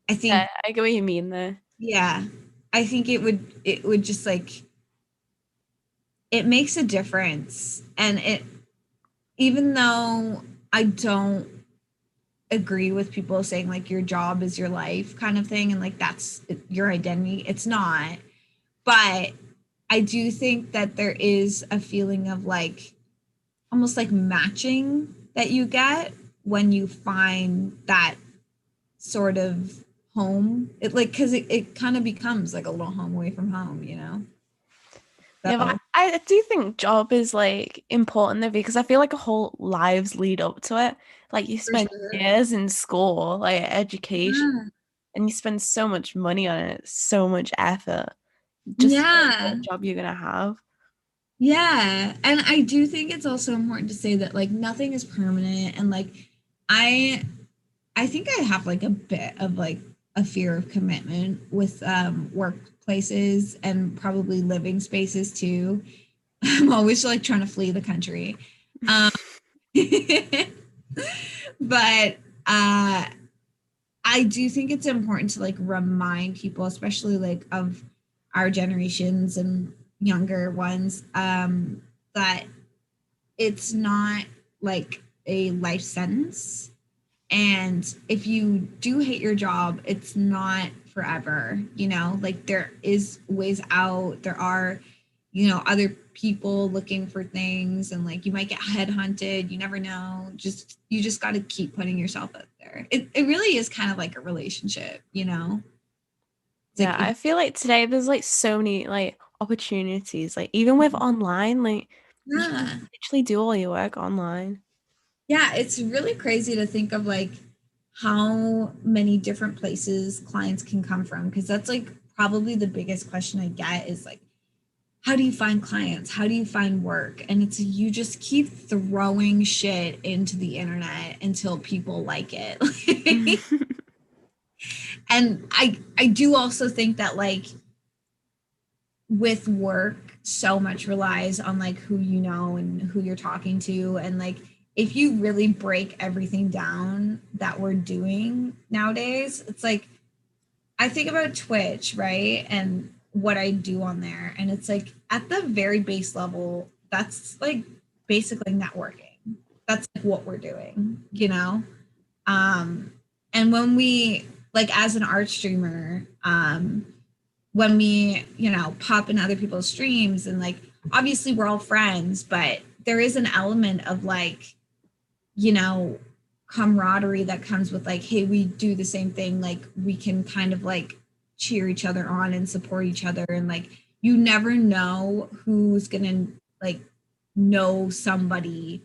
Speaker 1: I think,
Speaker 2: Yeah, I get what you mean there.
Speaker 1: yeah, I think it would just like it makes a difference. And it, even though I don't agree with people saying like your job is your life kind of thing and like that's your identity, it's not. But I do think that there is a feeling of like almost like matching that you get when you find that sort of home. It like because it kind of becomes like a little home away from home, you know?
Speaker 2: Yeah, but
Speaker 1: So
Speaker 2: I do think job is like important though because I feel like a whole lives lead up to it. Like you
Speaker 1: for
Speaker 2: spend
Speaker 1: sure.
Speaker 2: years in school, like education,
Speaker 1: Yeah.
Speaker 2: and you spend so much money on it, so much effort just for
Speaker 1: Yeah.
Speaker 2: the job you're gonna have.
Speaker 1: Yeah. And I do think it's also important to say that like nothing is permanent and like I I think I have like a bit of like a fear of commitment with workplaces and probably living spaces too. I'm always like trying to flee the country. Um but I do think it's important to like remind people, especially like of our generations and younger ones, that it's not like a life sentence. And if you do hate your job, it's not forever, you know, like there is ways out. There are, other people looking for things and like you might get headhunted. You never know. You just got to keep putting yourself out there. It really is kind of like a relationship, you know? It's
Speaker 2: Yeah,
Speaker 1: like, if,
Speaker 2: I feel like today there's like so many like opportunities, like even with online, like you can
Speaker 1: yeah.
Speaker 2: literally do all your work online.
Speaker 1: Yeah, it's really crazy to think of like how many different places clients can come from because that's like probably the biggest question I get is like how do you find clients? How do you find work? And it's you just keep throwing shit into the internet until people like it. And I do also think that like with work so much relies on like who you know and who you're talking to and like if you really break everything down that we're doing nowadays, it's like I think about Twitch, right? And what I do on there. And it's like at the very base level, that's like basically networking. That's like what we're doing, you know? Um, and when we, like, as an art streamer, when we, pop in other people's streams and like, obviously we're all friends, but there is an element of like, you know, camaraderie that comes with like, hey, we do the same thing. Like we can kind of like cheer each other on and support each other. And like, you never know who's gonna like know somebody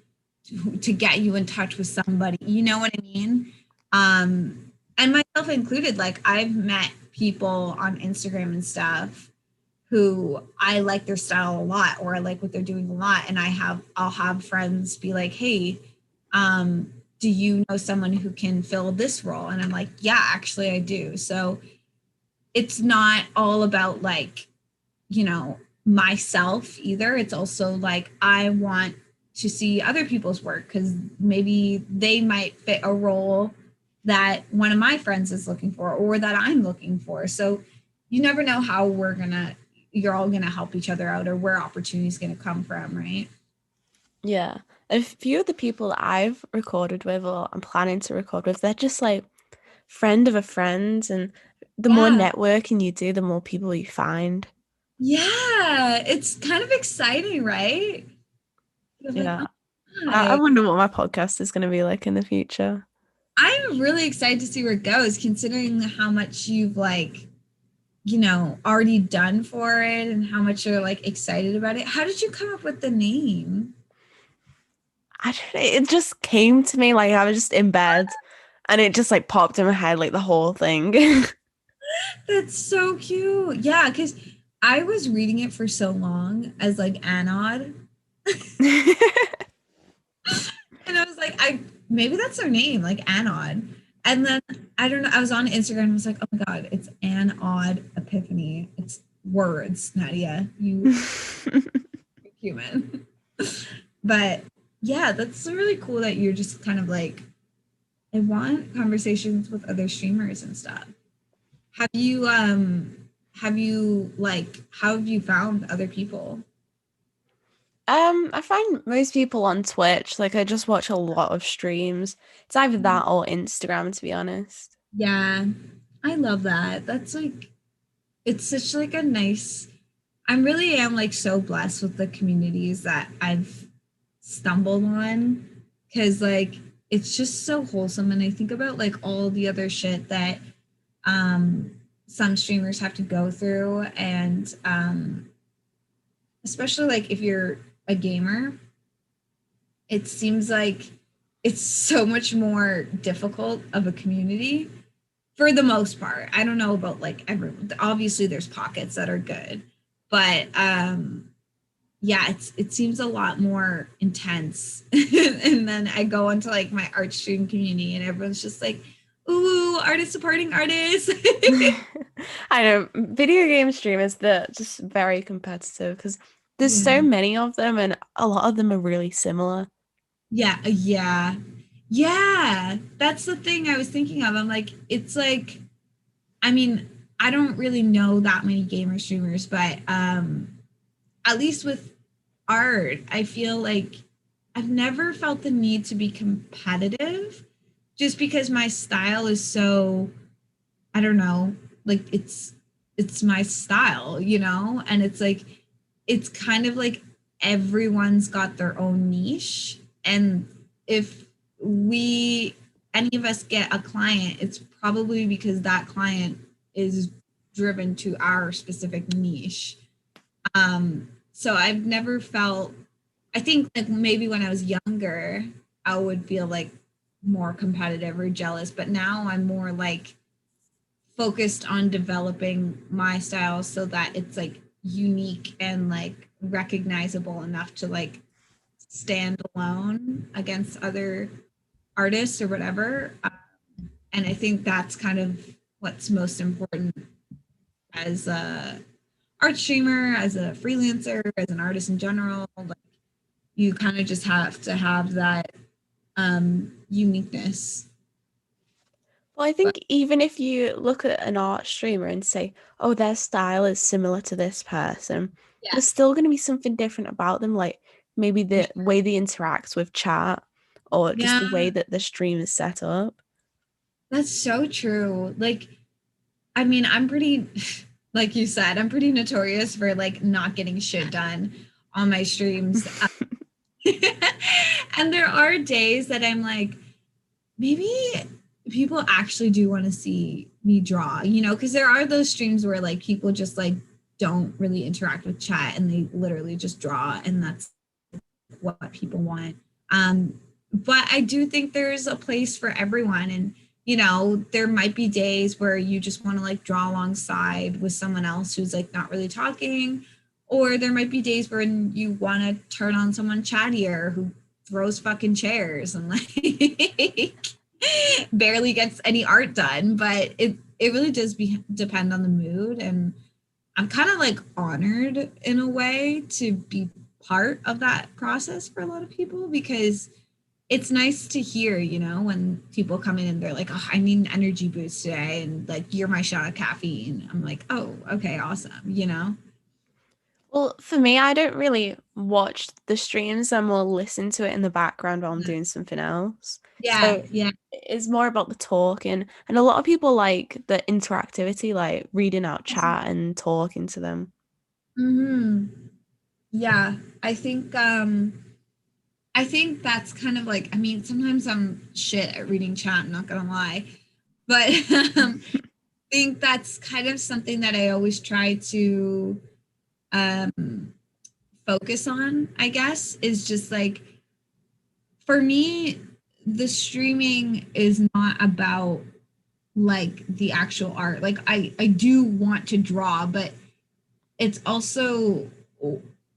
Speaker 1: to get you in touch with somebody. You know what I mean? And myself included, like I've met people on Instagram and stuff who I like their style a lot, or I like what they're doing a lot. And I'll have friends be like, hey, do you know someone who can fill this role? And I'm like, yeah, actually I do. So it's not all about like, you know, myself either. It's also like I want to see other people's work because maybe they might fit a role that one of my friends is looking for or that I'm looking for. So you never know how you're all gonna help each other out or where opportunities gonna come from, right?
Speaker 2: Yeah. A few of the people that I've recorded with or I'm planning to record with, they're just like friend of a friend. And the more
Speaker 1: Yeah.
Speaker 2: networking you do, the more people you find.
Speaker 1: Yeah. It's kind of exciting, right? You're like,
Speaker 2: Yeah.
Speaker 1: oh
Speaker 2: I
Speaker 1: my.
Speaker 2: wonder what my podcast is going to be like in the future.
Speaker 1: I'm really excited to see where it goes, considering how much you've like, you know, already done for it and how much you're like excited about it. How did you come up with the name?
Speaker 2: I don't know, it just came to me like I was just in bed and it just like popped in my head like the whole thing.
Speaker 1: That's so cute. Yeah, because I was reading it for so long as like Anod. And I was like, I maybe that's their name, like Anod. And then I don't know, I was on Instagram and I was like, oh my God, it's An Odd Epiphany. It's words, Nadia. You human. But yeah, that's really cool that you're just kind of like, I want conversations with other streamers and stuff. Have you like how have you found other people?
Speaker 2: I find most people on Twitch, like I just watch a lot of streams. It's either that or Instagram, to be honest.
Speaker 1: Yeah, I love that. That's like it's such like a nice I'm really am like so blessed with the communities that I've stumbled on because like it's just so wholesome and I think about like all the other shit that um some streamers have to go through and especially like if you're a gamer, it seems like it's so much more difficult of a community for the most part. I don't know about like everyone. Obviously there's pockets that are good, but yeah, it seems a lot more intense. And then I go into like my art stream community and everyone's just like, ooh, artist supporting artists.
Speaker 2: I know video game streamers, they're just very competitive because there's so
Speaker 1: Yeah.
Speaker 2: many of them and a lot of them are really similar.
Speaker 1: Yeah, yeah. Yeah. That's the thing I was thinking of. I'm like, it's like, I mean, I don't really know that many gamer streamers, but at least with art, I feel like I've never felt the need to be competitive just because my style is so, I don't know, like it's my style, you know? And it's like it's kind of like everyone's got their own niche and if we any of us get a client, it's probably because that client is driven to our specific niche. So I've never felt I think like maybe when I was younger, I would feel like more competitive or jealous, but now I'm more like focused on developing my style so that it's like unique and like recognizable enough to like stand alone against other artists or whatever. And I think that's kind of what's most important as a art streamer, as a freelancer, as an artist in general. Like you kind of just have to have that uniqueness.
Speaker 2: Well, I
Speaker 1: But
Speaker 2: think even if you look at an art streamer and say, oh, their style is similar to this person,
Speaker 1: yeah,
Speaker 2: there's still going to be something different about them, like maybe
Speaker 1: for
Speaker 2: the
Speaker 1: sure.
Speaker 2: way they interact with chat or just
Speaker 1: Yeah,
Speaker 2: the way that the stream is set up.
Speaker 1: that's so true. Like, I mean, I'm pretty, like you said, I'm pretty notorious for like not getting shit done on my streams. And there are days that I'm like, maybe people actually do want to see me draw, you know, because there are those streams where like people just like don't really interact with chat and they literally just draw and that's what people want. But I do think there's a place for everyone. And, you know, there might be days where you just want to like draw alongside with someone else who's like not really talking. Or there might be days when you want to turn on someone chattier who throws fucking chairs and like barely gets any art done. But it really does depend on the mood. And I'm kind of like honored in a way to be part of that process for a lot of people, because it's nice to hear, you know, when people come in and they're like, oh, I need an energy boost today. And like, you're my shot of caffeine. I'm like, oh, okay, awesome. You know?
Speaker 2: Well, for me, I don't really watch the streams. I more listen to it in the background while I'm doing something else.
Speaker 1: Yeah.
Speaker 2: So
Speaker 1: Yeah.
Speaker 2: it's more about the talking. And a lot of people like the interactivity, like reading out chat and talking to them.
Speaker 1: Hmm. Yeah. I think that's kind of like, I mean, sometimes I'm shit at reading chat, I'm not gonna lie. But I think that's kind of something that I always try to um focus on, I guess, is just like, for me, the streaming is not about like the actual art. Like I do want to draw, but it's also,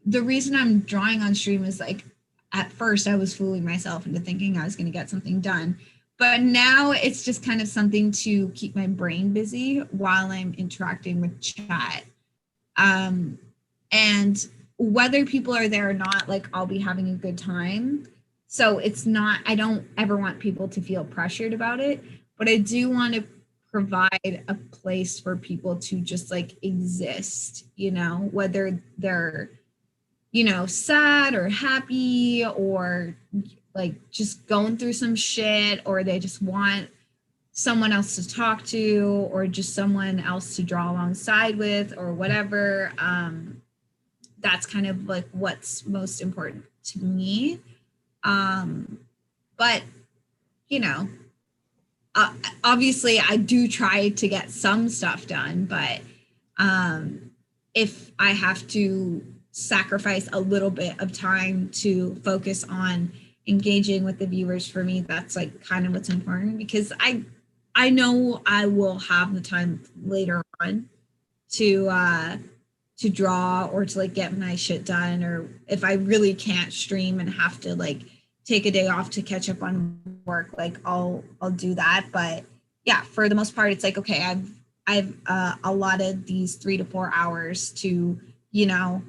Speaker 1: the reason I'm drawing on stream is like, at first I was fooling myself into thinking I was going to get something done. But now it's just kind of something to keep my brain busy while I'm interacting with chat. Um, and whether people are there or not, like I'll be having a good time. So it's not, I don't ever want people to feel pressured about it, but I do want to provide a place for people to just like exist, you know, whether they're, you know, sad or happy or like just going through some shit, or they just want someone else to talk to, or just someone else to draw alongside with, or whatever. That's kind of like what's most important to me. But you know, obviously I do try to get some stuff done, but if I have to sacrifice a little bit of time to focus on engaging with the viewers, for me that's like kind of what's important, because I know I will have the time later on to draw or to like get my shit done, or if I really can't stream and have to like take a day off to catch up on work, like I'll do that. But yeah, for the most part it's like, okay, I've allotted these 3 to 4 hours to, you know,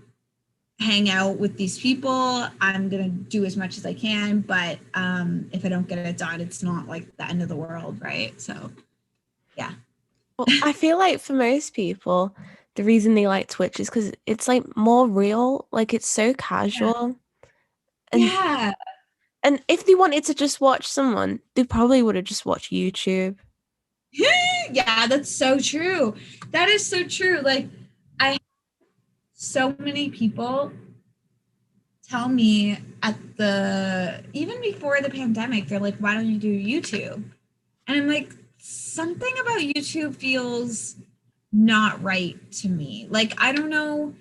Speaker 1: hang out with these people. I'm gonna do as much as I can, but if I don't get it done, it's not like the end of the world, right? So yeah.
Speaker 2: Well, I feel like for most people, the reason they like Twitch is because it's like more real, like it's so
Speaker 1: Yeah.
Speaker 2: casual. And
Speaker 1: Yeah.
Speaker 2: and if they wanted to just watch someone, they probably would have just watched YouTube.
Speaker 1: Yeah, that's so true. That is so true. Like, I so many people tell me at the, even before the pandemic, they're like, why don't you do YouTube? And I'm like, something about YouTube feels not right to me. Like, I don't know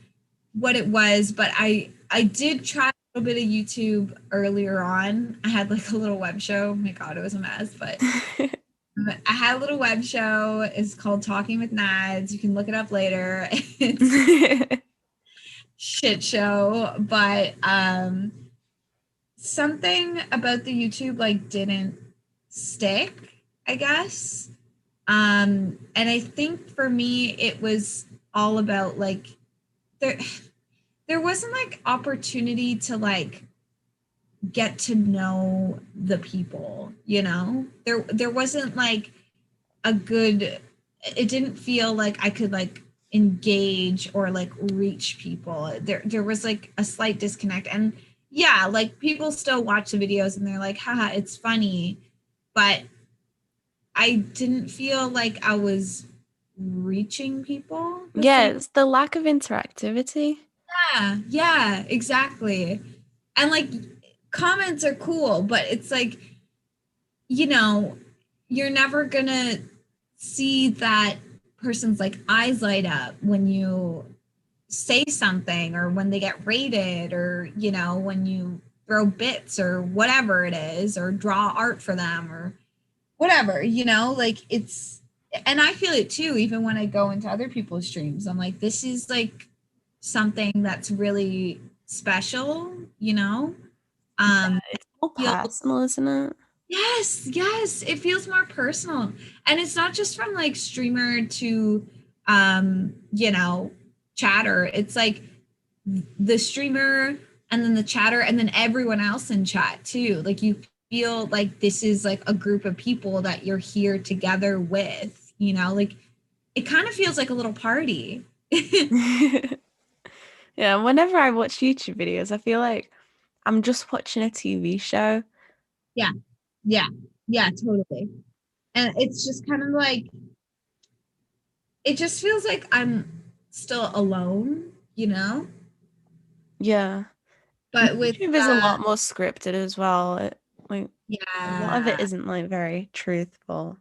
Speaker 1: what it was, but I did try a little bit of YouTube earlier on. I had like a little web show. Oh my God, it was a mess, but I had a little web show. It's called Talking with Nads. You can look it up later. It's shit show, but something about the YouTube like didn't stick, I guess. And I think for me it was all about like, there wasn't like opportunity to like get to know the people, you know? There wasn't like a good, it didn't feel like I could like engage or like reach people. There was like a slight disconnect. And yeah, like people still watch the videos and they're like, haha, it's funny. But I didn't feel like I was reaching people the
Speaker 2: Yeah,
Speaker 1: same.
Speaker 2: it's the lack of interactivity.
Speaker 1: Yeah, yeah, exactly. And like comments are cool, but it's like, you know, you're never gonna see that person's like eyes light up when you say something, or when they get rated, or you know, when you throw bits or whatever it is, or draw art for them or whatever, like it's, and I feel it too, even when I go into other people's streams. I'm like, this is like something that's really special,
Speaker 2: Yeah,
Speaker 1: um
Speaker 2: it's more
Speaker 1: feel,
Speaker 2: personal, isn't it?
Speaker 1: yes, it feels more personal. And it's not just from like streamer to chatter. It's like the streamer and then the chatter and then everyone else in chat too. Like you feel like this is like a group of people that you're here together with, like it kind of feels like a little party.
Speaker 2: Yeah, whenever I watch YouTube videos, I feel like I'm just watching a TV show.
Speaker 1: Yeah, yeah, yeah, totally. And it's just kind of like, it just feels like I'm still alone,
Speaker 2: Yeah. And
Speaker 1: but with
Speaker 2: YouTube is a lot more scripted as well. Like a lot of it
Speaker 1: yeah,
Speaker 2: isn't like very truthful.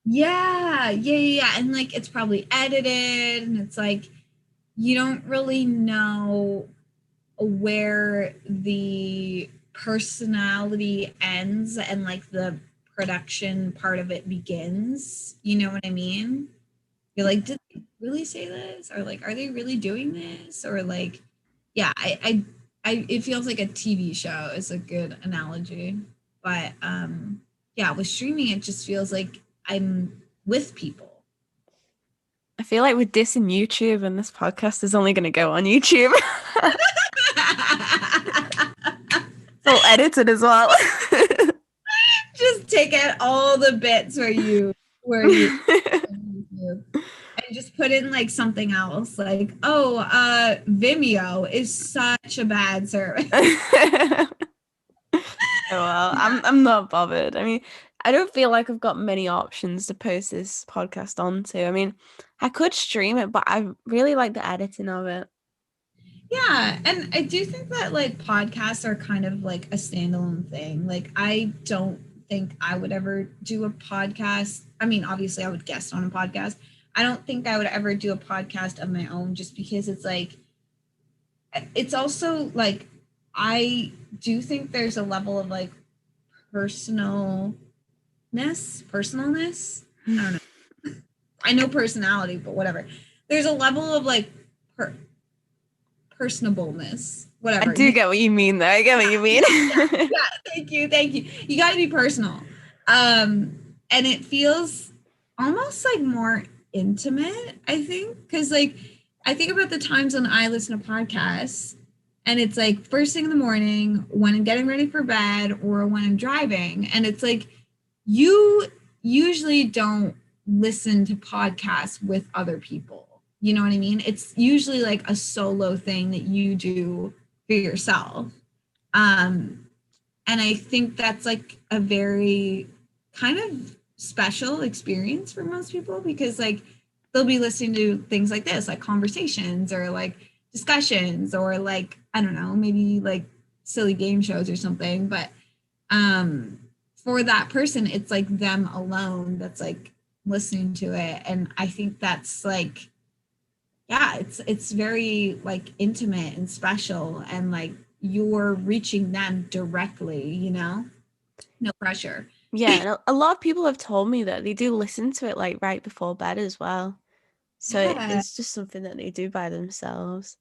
Speaker 1: yeah, and like it's probably edited and it's like you don't really know where the personality ends and like the production part of it begins. You know what I mean? You're like, did they really say this? Or like, are they really doing this? Or like, yeah, it feels like a TV show is a good analogy. But yeah, with streaming, it just feels like I'm with people.
Speaker 2: I feel like with this in YouTube and this podcast is only going to go on YouTube. It's all edited as well.
Speaker 1: Just take out all the bits where you and just put in like something else, like, oh, Vimeo is such a bad service.
Speaker 2: Oh well,
Speaker 1: Yeah.
Speaker 2: I'm not bothered. I mean, I don't feel like I've got many options to post this podcast onto. I mean, I could stream it, but I really like the editing of it.
Speaker 1: Yeah, and I do think that like podcasts are kind of like a standalone thing. Like I don't think I would ever do a podcast. I mean, obviously I would guest on a podcast. I don't think I would ever do a podcast of my own just because it's like it's also like I do think there's a level of like personalness. I don't know. I know personality, but whatever. There's a level of like per- personableness,
Speaker 2: I
Speaker 1: whatever.
Speaker 2: do get what you mean, though. I get what you mean.
Speaker 1: Yeah. Thank you. You got to be personal. And it feels almost like more intimate, I think, because like I think about the times when I listen to podcasts and it's like first thing in the morning when I'm getting ready for bed or when I'm driving, and it's like you usually don't listen to podcasts with other people. You know what I mean? It's usually like a solo thing that you do for yourself. Um, and I think that's like a very kind of special experience for most people because like they'll be listening to things like this, like conversations or like discussions or like, I don't know, maybe like silly game shows or something. But for that person, it's like them alone that's like listening to it. And I think that's like, yeah, it's very like intimate and special and like you're reaching them directly, no pressure.
Speaker 2: Yeah, and a lot of people have told me that they do listen to it like right before bed as well. So
Speaker 1: Yeah,
Speaker 2: it's just something that they do by themselves.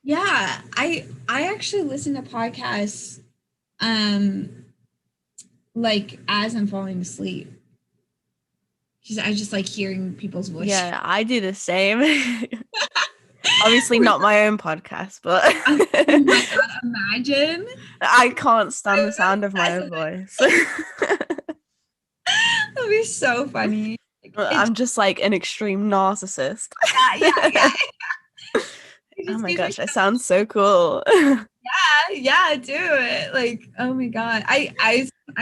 Speaker 1: yeah, I actually listen to podcasts um like as I'm falling asleep because I just like hearing people's voice.
Speaker 2: Yeah, I do the same. Obviously not my own podcast, but
Speaker 1: Oh my god, imagine.
Speaker 2: I can't stand the
Speaker 1: I'm
Speaker 2: sound of my
Speaker 1: obsessed
Speaker 2: own
Speaker 1: with it.
Speaker 2: voice.
Speaker 1: That'd be so funny. It's
Speaker 2: I'm just like an extreme narcissist.
Speaker 1: yeah. It
Speaker 2: Oh
Speaker 1: just
Speaker 2: my
Speaker 1: gives me
Speaker 2: gosh, that
Speaker 1: so
Speaker 2: sounds so cool.
Speaker 1: yeah, do it. Like, oh my god. I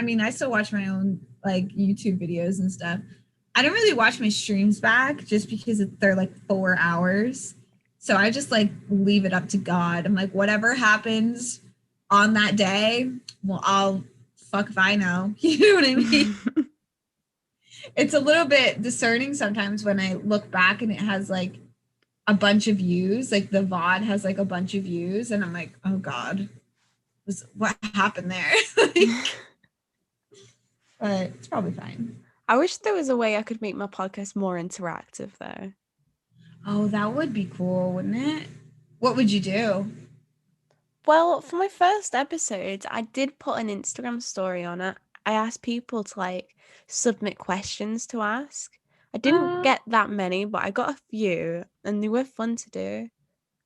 Speaker 1: mean, I still watch my own like YouTube videos and stuff. I don't really watch my streams back just because they're like 4 hours. So I just like leave it up to God. I'm like, whatever happens on that day, well, I'll fuck if I know. You know what I mean? It's a little bit discerning sometimes when I look back and it has like a bunch of views, like the VOD has like a bunch of views, and I'm like, oh God. was what happened there. Like, but it's probably fine.
Speaker 2: I wish there was a way I could make my podcast more interactive though.
Speaker 1: Oh, that would be cool, wouldn't it? What would you do?
Speaker 2: Well, for my first episode, I did put an Instagram story on it. I asked people to like submit questions to ask. I didn't
Speaker 1: Uh,
Speaker 2: get that many, but I got a few and they were fun to do.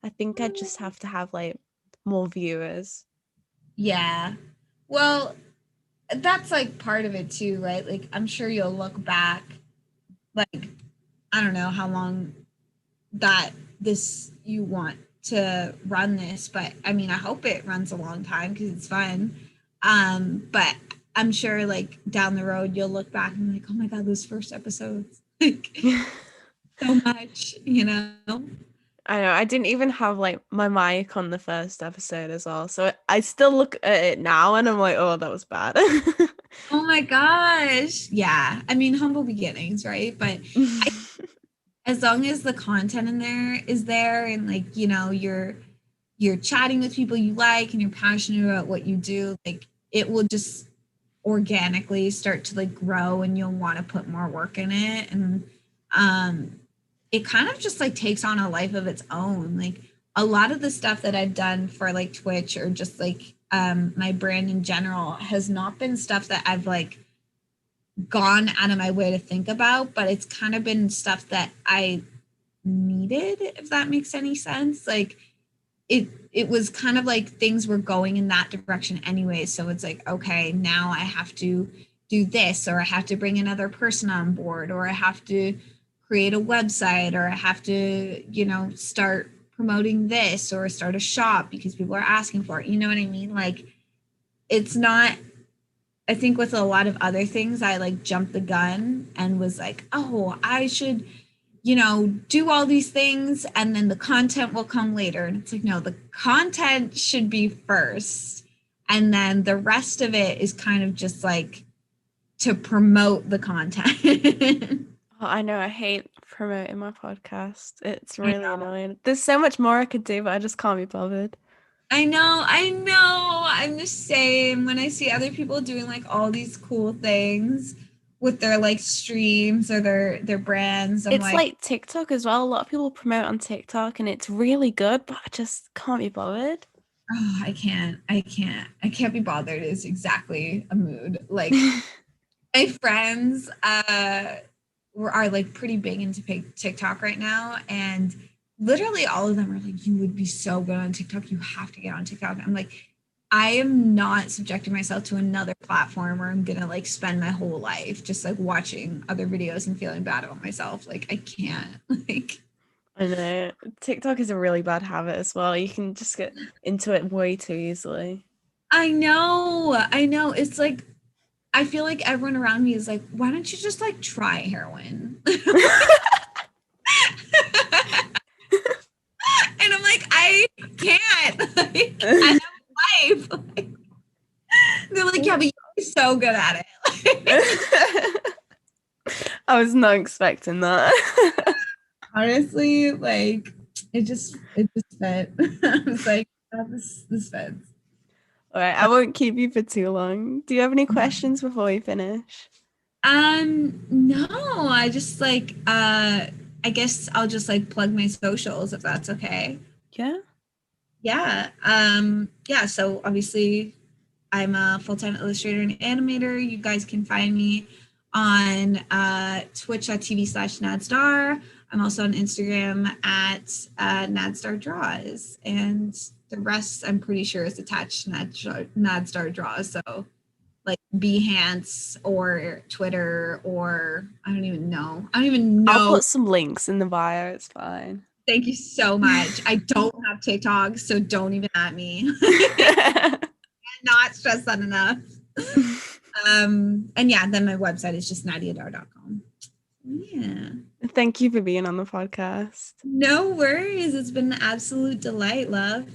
Speaker 2: I think I just have to have like more viewers.
Speaker 1: yeah. Well, that's like part of it too, right? Like I'm sure you'll look back, like I don't know how long that this you want to run this, but I mean I hope it runs a long time because it's fun. But I'm sure like down the road you'll look back and be like, oh my god, those first episodes, like so much, you know.
Speaker 2: I know, I didn't even have like my mic on the first episode as well. So I still look at it now and I'm like, oh, that was bad.
Speaker 1: Oh my gosh. Yeah. I mean, humble beginnings, right? But I, as long as the content in there is there and like, you know, you're chatting with people you like and you're passionate about what you do, like it will just organically start to like grow and you'll want to put more work in it. And um it kind of just like takes on a life of its own. Like a lot of the stuff that I've done for like Twitch or just like my brand in general has not been stuff that I've like gone out of my way to think about, but it's kind of been stuff that I needed, if that makes any sense. Like it was kind of like things were going in that direction anyway. So it's like, okay, now I have to do this, or I have to bring another person on board, or I have to create a website, or I have to, you know, start promoting this or start a shop because people are asking for it. You know what I mean? Like it's not, I think with a lot of other things, I like jumped the gun and was like, oh, I should, you know, do all these things and then the content will come later. And it's like, no, the content should be first. And then the rest of it is kind of just like to promote the content.
Speaker 2: Oh, I know, I hate promoting my podcast. It's
Speaker 1: I
Speaker 2: really
Speaker 1: know.
Speaker 2: annoying. There's so much more I could do, but I just can't be bothered.
Speaker 1: I know, I know. I'm the same when I see other people doing like all these cool things with their like streams or their brands. I'm
Speaker 2: It's
Speaker 1: like,
Speaker 2: like TikTok as well. A lot of people promote on TikTok and it's really good, but I just can't be bothered.
Speaker 1: oh, I can't be bothered is exactly a mood. Like my friends are like pretty big into TikTok right now, and literally all of them are like, you would be so good on TikTok, you have to get on TikTok. I'm like, I am not subjecting myself to another platform where I'm gonna like spend my whole life just like watching other videos and feeling bad about myself. Like I can't. Like
Speaker 2: I know. TikTok is a really bad habit as well. You can just get into it way too easily.
Speaker 1: I know. It's like I feel like everyone around me is like, why don't you just like try heroin? And I'm like, I can't. Like, I have a life. Like, they're like, yeah, but you're so good at it.
Speaker 2: I was not expecting that.
Speaker 1: Honestly, like it just fit. I was like, oh, this fits.
Speaker 2: All right, I won't keep you for too long. Do you have any questions before we finish?
Speaker 1: No, I just like I guess I'll just like plug my socials if that's okay.
Speaker 2: Yeah.
Speaker 1: Yeah. Yeah, so obviously I'm a full-time illustrator and animator. You guys can find me on twitch.tv/Nadsdar. I'm also on Instagram at Nadsdardraws. And the rest I'm pretty sure is attached to Nadsdardraws. So like Behance or Twitter or I don't even know. I don't even
Speaker 2: I'll
Speaker 1: know.
Speaker 2: put some links in the bio. It's fine.
Speaker 1: Thank you so much. I don't have TikTok, so don't even at me. Not stress that enough. And yeah, then my website is just nadiadar.com. Yeah.
Speaker 2: Thank you for being on the podcast.
Speaker 1: No worries. It's been an absolute delight, love.